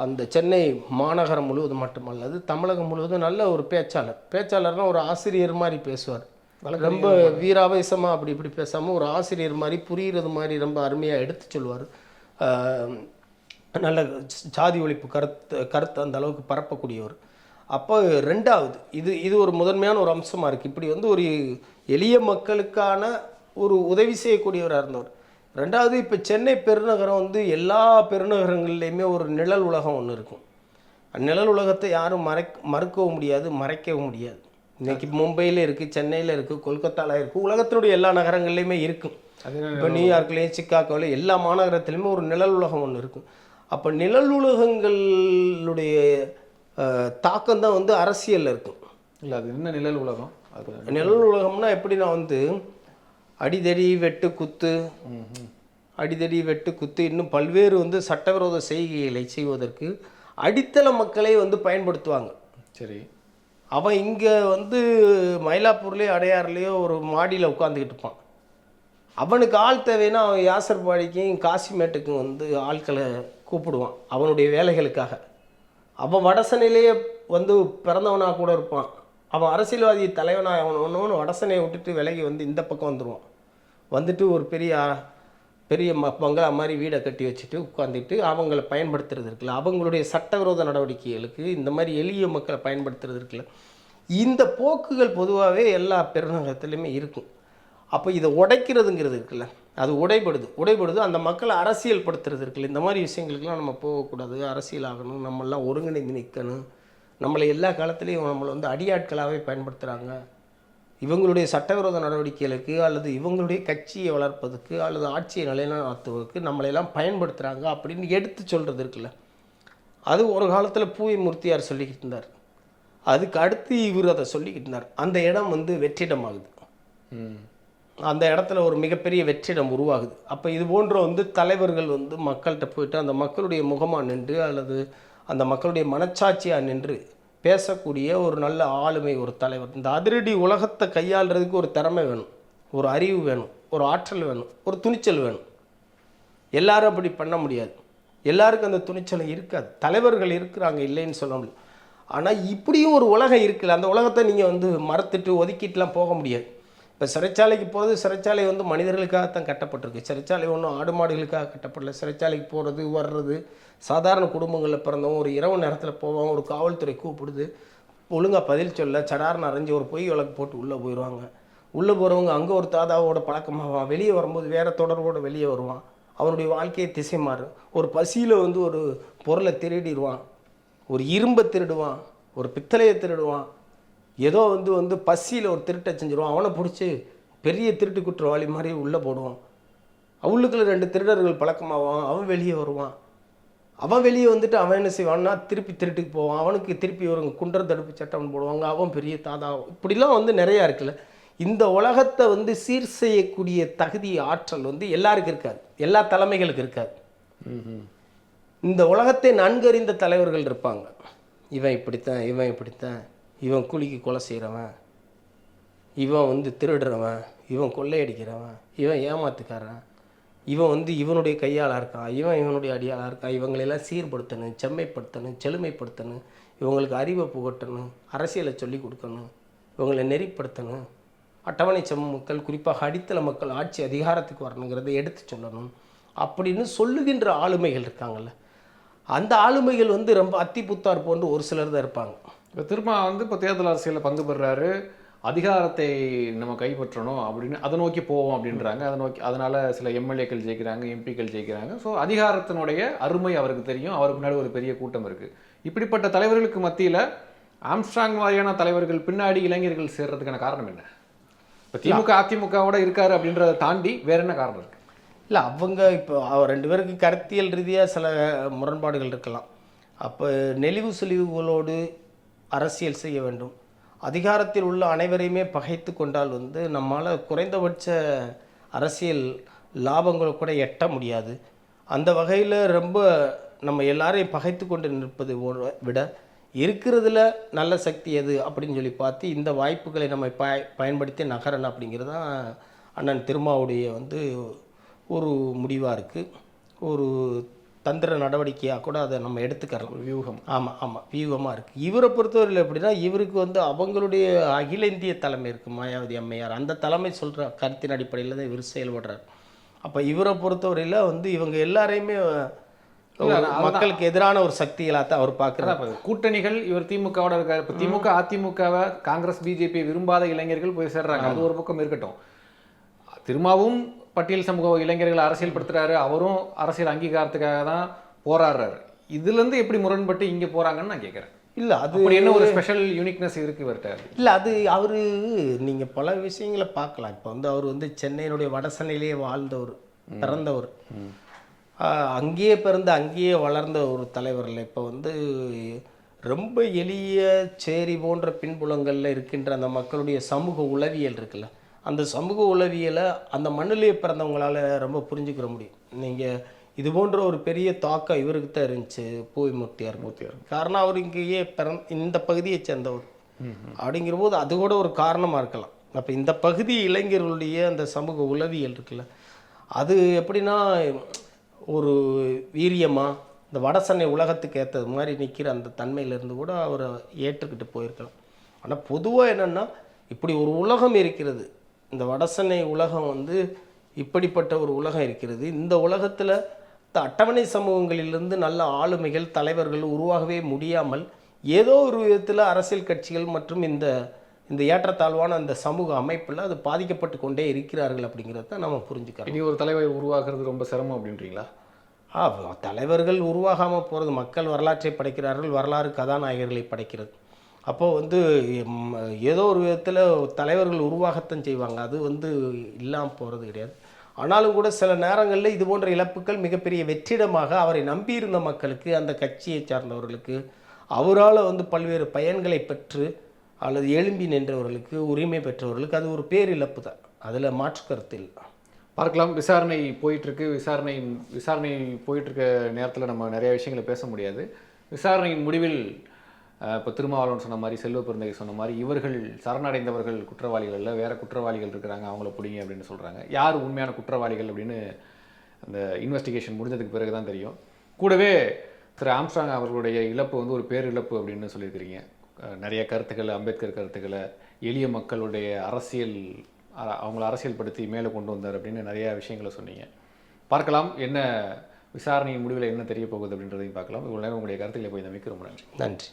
B: அந்த சென்னை மாநகரம் முழுவதும் மட்டுமல்லது தமிழகம் முழுவதும் நல்ல ஒரு பேச்சாளர்னால் ஒரு ஆசிரியர் மாதிரி பேசுவார். ரொம்ப வீராவேசமாக அப்படி இப்படி பேசாமல் ஒரு ஆசிரியர் மாதிரி புரிகிறது மாதிரி ரொம்ப அருமையாக எடுத்து சொல்லுவார். நல்ல ஜாதி ஒழிப்பு கருத்து அந்த அளவுக்கு பரப்பக்கூடியவர். அப்போ ரெண்டாவது இது ஒரு முதன்மையான ஒரு அம்சமாக இருக்குது. இப்படி வந்து ஒரு எளிய மக்களுக்கான ஒரு உதவி செய்யக்கூடியவராக இருந்தவர். ரெண்டாவது, இப்போ சென்னை பெருநகரம் வந்து எல்லா பெருநகரங்கள்லேயுமே ஒரு நிழல் உலகம் ஒன்று இருக்கும். நிழல் உலகத்தை யாரும் மறுக்கவும் முடியாது, மறைக்கவும் முடியாது. இன்றைக்கி மும்பையில் இருக்குது, சென்னையில் இருக்குது, கொல்கத்தாவில் இருக்குது, உலகத்தினுடைய எல்லா நகரங்கள்லேயுமே இருக்கும். இப்போ நியூயார்க்லேயும் சிக்காகோவில் எல்லா மாநகரத்துலேயுமே ஒரு நிழல் உலகம் ஒன்று இருக்கும். அப்போ நிழல் உலகங்களுடைய தாக்கம் தான் வந்து அரசியலில் இருக்கும்.
A: இல்லை, அது என்ன நிழல் உலகம்? அது
B: நிழல் உலகம்னா எப்படின்னா வந்து அடிதடி வெட்டு குத்து இன்னும் பல்வேறு வந்து சட்டவிரோத செய்கைகளை செய்வதற்கு அடித்தள மக்களை வந்து பயன்படுத்துவாங்க.
A: சரி,
B: அவன் இங்கே வந்து மயிலாப்பூர்லேயோ அடையாறுலேயோ ஒரு மாடியில் உட்காந்துக்கிட்டு இருப்பான். அவனுக்கு ஆள் தேவைன்னா அவன் யாசர்பாடிக்கும் காசிமேட்டுக்கும் வந்து ஆட்களை கூப்பிடுவான் அவனுடைய வேலைகளுக்காக. அவன் வடசனையிலேயே வந்து பிறந்தவனாக கூட இருப்பான். அவன் அரசியல்வாதி தலைவனாக அவன் வடசனையை விட்டுட்டு விலகி வந்து இந்த பக்கம் வந்துடுவான். வந்துட்டு ஒரு பெரிய பங்களா மாதிரி வீடை கட்டி வச்சுட்டு உட்காந்துட்டு அவங்கள பயன்படுத்துறது இருக்குல்ல, அவங்களுடைய சட்டவிரோத நடவடிக்கைகளுக்கு இந்த மாதிரி எளிய மக்களை பயன்படுத்துறது இருக்குல்ல, இந்த போக்குகள் பொதுவாகவே எல்லா பெருநகரத்துலையுமே இருக்கும். அப்போ இதை உடைக்கிறதுங்கிறது இருக்குல்ல, அது உடைபடுது. அந்த மக்களை அரசியல் படுத்துறது இருக்குல்ல, இந்த மாதிரி விஷயங்களுக்கெல்லாம் நம்ம போகக்கூடாது, அரசியல் ஆகணும், நம்மளாம் ஒருங்கிணைந்து நிற்கணும், நம்மளை எல்லா காலத்துலேயும் நம்மளை வந்து அடியாட்களாகவே பயன்படுத்துகிறாங்க, இவங்களுடைய சட்டவிரோத நடவடிக்கைகளுக்கு அல்லது இவங்களுடைய கட்சியை வளர்ப்பதுக்கு அல்லது ஆட்சியை நிலைநாட்டுவதற்கு நம்மளையெல்லாம் பயன்படுத்துகிறாங்க அப்படின்னு எடுத்து சொல்கிறது இருக்குல்ல, அது ஒரு காலத்தில் பூவை மூர்த்தியார் சொல்லிக்கிட்டு இருந்தார். அதுக்கு அடுத்து இவர் அதை சொல்லிக்கிட்டு இருந்தார். அந்த இடம் வந்து வெற்றிடமாகுது. அந்த இடத்துல ஒரு மிகப்பெரிய வெற்றிடம் உருவாகுது. அப்போ இது போன்ற வந்து தலைவர்கள் வந்து மக்கள்கிட்ட போயிட்டு அந்த மக்களுடைய முகமாக நின்று அல்லது அந்த மக்களுடைய மனச்சாட்சியாக நின்று பேசக்கூடிய ஒரு நல்ல ஆளுமை ஒரு தலைவர். இந்த அதிரடி உலகத்தை கையாளுறதுக்கு ஒரு திறமை வேணும், ஒரு அறிவு வேணும், ஒரு ஆற்றல் வேணும், ஒரு துணிச்சல் வேணும். எல்லாரும் அப்படி பண்ண முடியாது, எல்லாருக்கும் அந்த துணிச்சல் இருக்காது. தலைவர்கள் இருக்கிறாங்க, இல்லைன்னு சொல்ல முடியும். ஆனால் இப்படியும் ஒரு உலகம் இருக்குல்ல, அந்த உலகத்தை நீங்கள் வந்து மறுத்துட்டு ஒதுக்கிட்டுலாம் போக முடியாது. இப்போ சிறைச்சாலைக்கு போகிறது, சிறைச்சாலை வந்து மனிதர்களுக்காகத்தான் கட்டப்பட்டிருக்கு. சிறைச்சாலை ஒன்றும் ஆடு மாடுகளுக்காக கட்டப்படல. சிறைச்சாலைக்கு போகிறது வர்றது சாதாரண குடும்பங்களில் பிறந்தவங்க ஒரு இரவு நேரத்தில் போவாங்க, ஒரு காவல்துறை கூப்பிடுது, ஒழுங்காக பதில் சொல்ல சடார்னு அரைஞ்சி ஒரு பொய் வழக்கு போட்டு உள்ளே போயிடுவாங்க. உள்ளே போகிறவங்க அங்கே ஒரு தாதாவோட பழக்கமாகவான், வெளியே வரும்போது வேறு தொடர்போடு வெளியே வருவான், அவனுடைய வாழ்க்கையை திசை மாறும். ஒரு பசியில் வந்து ஒரு பொருளை திருடிடுவான், ஒரு இரும்பை திருடுவான், ஒரு பித்தளையை திருடுவான், ஏதோ வந்து பசியில் ஒரு திருட்டை செஞ்சிடுவான். அவனை பிடிச்சி பெரிய திருட்டு குற்றவாளி மாதிரி உள்ளே போடுவான். அவளுக்குள்ள 2 திருடர்கள் பழக்கமாவான், அவன் வெளியே வருவான். அவன் வெளியே வந்துட்டு அவன் என்ன செய்வான்னா திருப்பி திருட்டுக்கு போவான். அவனுக்கு திருப்பி ஒரு குண்டர் தடுப்பு சட்டம் போடுவாங்க, அவன் பெரிய தாதா. இப்படிலாம் வந்து நிறையா இருக்குல்ல. இந்த உலகத்தை வந்து சீர் செய்யக்கூடிய தகுதி ஆற்றல் வந்து எல்லாருக்கும் இருக்காது, எல்லா தலைமைகளுக்கு இருக்காது. இந்த உலகத்தை நன்கறிந்த தலைவர்கள் இருப்பாங்க. இவன் இப்படித்தான், இவன் கூலிக்கு கொலை செய்கிறவன், இவன் வந்து திருடுறவன், இவன் கொள்ளையடிக்கிறவன், இவன் ஏமாத்துக்காரன், இவன் வந்து இவனுடைய கையாளாக இருக்கான், இவனுடைய அடியாளாக இருக்கான். இவங்களெல்லாம் சீர்படுத்தணும், செம்மைப்படுத்தணும், செழுமைப்படுத்தணும், இவங்களுக்கு அறிவை புகட்டணும், அரசியலை சொல்லி கொடுக்கணும், இவங்களை நெறிப்படுத்தணும், அட்டவணை சம மக்கள் குறிப்பாக அடித்தள மக்கள் ஆட்சி அதிகாரத்துக்கு வரணுங்கிறத எடுத்து சொல்லணும் அப்படின்னு சொல்லுகின்ற ஆளுமைகள் இருக்காங்கள்ல. அந்த ஆளுமைகள் வந்து ரொம்ப அத்திபுத்தார் போன்று ஒரு சிலர் தான் இருப்பாங்க.
A: இப்போ திரும்ப வந்து இப்போ தேர்தல் அரசியலில் பங்கு பெறுறாரு, அதிகாரத்தை நம்ம கைப்பற்றணும் அப்படின்னு அதை நோக்கி போவோம் அப்படின்றாங்க. அதனால் சில எம்எல்ஏக்கள் ஜெயிக்கிறாங்க, எம்பிக்கள் ஜெயிக்கிறாங்க. ஸோ அதிகாரத்தினுடைய அருமை அவருக்கு தெரியும், அவருக்கு முன்னாடி ஒரு பெரிய கூட்டம் இருக்குது. இப்படிப்பட்ட தலைவர்களுக்கு மத்தியில் ஆம்ஸ்ட்ராங் மாதிரியான தலைவர்கள் பின்னாடி இளைஞர்கள் சேர்றதுக்கான காரணம் என்ன? இப்போ திமுக அதிமுகவோட இருக்காரு அப்படின்றத தாண்டி வேற என்ன காரணம் இருக்குது?
B: இல்லை, அவங்க இப்போ 2 பேருக்கு கருத்தியல் ரீதியாக சில முரண்பாடுகள் இருக்கலாம். அப்போ நெளிவு சுழிவுகளோடு அரசியல் செய்ய வேண்டும். அதிகாரத்தில் உள்ள அனைவரையுமே பகைத்து கொண்டால் வந்து நம்மால் குறைந்தபட்ச அரசியல் லாபங்களை கூட எட்ட முடியாது. அந்த வகையில் ரொம்ப நம்ம எல்லாரையும் பகைத்து கொண்டு நிற்பது விட இருக்கிறதுல நல்ல சக்தி எது அப்படின்னு சொல்லி பார்த்து இந்த வாய்ப்புகளை நம்ம பயன்படுத்தி நகரணும் அப்படிங்கிறது தான் அண்ணன் திருமாவுடைய ஒரு முடிவாக இருக்குது. ஒரு தந்திர நடவடிக்கையாக கூட அதை நம்ம எடுத்துக்கலாம்.
A: வியூகம்.
B: ஆமாம், வியூகமாக இருக்குது. இவரை பொறுத்தவரையில் எப்படின்னா, இவருக்கு அவங்களுடைய அகில இந்திய தலைமை இருக்குது, மாயாவதி அம்மையார். அந்த தலைமை சொல்கிற கருத்தின் அடிப்படையில் தான் இவர் செயல்படுறார். அப்போ இவரை பொறுத்தவரையில் இவங்க எல்லாரையுமே மக்களுக்கு எதிரான ஒரு சக்திகளாக தான் அவர் பார்க்குறாரு.
A: கூட்டணிகள் இவர் திமுகவோட இருக்காரு. இப்போ திமுக அதிமுகவை காங்கிரஸ் பிஜேபி விரும்பாத இளைஞர்கள் போய் சேர்றாங்க. அது ஒரு பக்கம் இருக்கட்டும். திரும்பவும் பட்டியல் சமூக இளைஞர்களை அரசியல் படுத்துறாரு. அவரும் அரசியல் அங்கீகாரத்துக்காக தான் போராடுறாரு. இதுலேருந்து எப்படி முரண்பட்டு இங்கே போகிறாங்கன்னு நான் கேட்குறேன்.
B: இல்லை, அது
A: என்ன ஒரு ஸ்பெஷல் யூனிக்னஸ் இருக்குது இவர்கிட்ட?
B: இல்லை, அது அவர் நீங்கள் பல விஷயங்களை பார்க்கலாம். இப்போ அவர் சென்னையினுடைய வடசென்னையிலேயே வாழ்ந்தவர், பிறந்தவர், அங்கேயே பிறந்து அங்கேயே வளர்ந்த ஒரு தலைவர் இல்லை. இப்போ ரொம்ப எளிய சேரி போன்ற பின்புலங்களில் இருக்கின்ற அந்த மக்களுடைய சமூக உளவியல் இருக்குல்ல, அந்த சமூக உளவியலை அந்த மண்ணிலேயே பிறந்தவங்களால் ரொம்ப புரிஞ்சுக்கிற முடியும். நீங்கள் இது போன்ற ஒரு பெரிய தாக்கம் இவருக்கு தான் இருந்துச்சு, மூர்த்தியார். காரணம் அவர் இங்கேயே இந்த பகுதியை சேர்ந்தவர் அப்படிங்கிற போது அது கூட ஒரு காரணமாக இருக்கலாம். அப்போ இந்த பகுதி இளைஞர்களுடைய அந்த சமூக உளவியல் இருக்குல்ல, அது எப்படின்னா ஒரு வீரியமாக இந்த வடசென்னை உலகத்துக்கு ஏற்றது மாதிரி நிற்கிற அந்த தன்மையிலேருந்து கூட அவரை ஏற்றுக்கிட்டு போயிருக்கலாம். ஆனால் பொதுவாக என்னென்னா, இப்படி ஒரு உலகம் இருக்கிறது, இந்த வடசென்னை உலகம் இப்படிப்பட்ட ஒரு உலகம் இருக்கிறது. இந்த உலகத்தில் அட்டவணை சமூகங்களிலிருந்து நல்ல ஆளுமைகள் தலைவர்கள் உருவாகவே முடியாமல் ஏதோ ஒரு விதத்தில் அரசியல் கட்சிகள் மற்றும் இந்த ஏற்றத்தாழ்வான அந்த சமூக அமைப்பில் அது பாதிக்கப்பட்டு கொண்டே இருக்கிறார்கள் அப்படிங்கிறத நம்ம புரிஞ்சுக்கிறோம்.
A: இனி ஒரு தலைவர் உருவாக்குறது ரொம்ப சிரமம் அப்படின்றீங்களா?
B: தலைவர்கள் உருவாகாமல் போகிறது, மக்கள் வரலாற்றை படைக்கிறார்கள், வரலாறு கதாநாயகர்களை படைக்கிறது. அப்போது ஏதோ ஒரு விதத்தில் தலைவர்கள் உருவாகத்தான் செய்வாங்க, அது இல்லாமல் போகிறது கிடையாது. ஆனாலும் கூட சில நேரங்களில் இது போன்ற இழப்புகள் மிகப்பெரிய வெற்றிடமாக அவரை நம்பியிருந்த மக்களுக்கு, அந்த கட்சியை சார்ந்தவர்களுக்கு, அவரால் பல்வேறு பயன்களை பெற்று அல்லது எழும்பி நின்றவர்களுக்கு, உரிமை பெற்றவர்களுக்கு அது ஒரு பேரிழப்பு தான், அதில் மாற்று கருத்து இல்லை.
A: பார்க்கலாம். விசாரணை போயிட்டுருக்கு. விசாரணை போயிட்டுருக்க நேரத்தில் நம்ம நிறைய விஷயங்களை பேச முடியாது. விசாரணையின் முடிவில் இப்போ திருமாவளவன் சொன்ன மாதிரி, செல்வ பெருந்தகை சொன்ன மாதிரி, இவர்கள் சரணடைந்தவர்கள் குற்றவாளிகள் இல்லை, வேறு குற்றவாளிகள் இருக்கிறாங்க, அவங்கள பிடிங்க அப்படின்னு சொல்கிறாங்க. யார் உண்மையான குற்றவாளிகள் அப்படின்னு அந்த இன்வெஸ்டிகேஷன் முடிஞ்சதுக்கு பிறகு தான் தெரியும். கூடவே திரு ஆம்ஸ்ட்ராங் அவர்களுடைய இழப்பு ஒரு பேரிழப்பு அப்படின்னு சொல்லியிருக்கிறீங்க. நிறைய கருத்துக்களை, அம்பேத்கர் கருத்துக்களை, எளிய மக்களுடைய அவங்கள அரசியல்படுத்தி மேலே கொண்டு வந்தார் அப்படின்னு நிறைய விஷயங்களை சொன்னீங்க. பார்க்கலாம் என்ன விசாரணையின் முடிவில் என்ன தெரிய போகுது அப்படின்றதையும் பார்க்கலாம். இவ்வளோ நேரம் உங்களுடைய கருத்துக்களை போய் நம்பிக்கை ரொம்ப நன்றி.
B: நன்றி.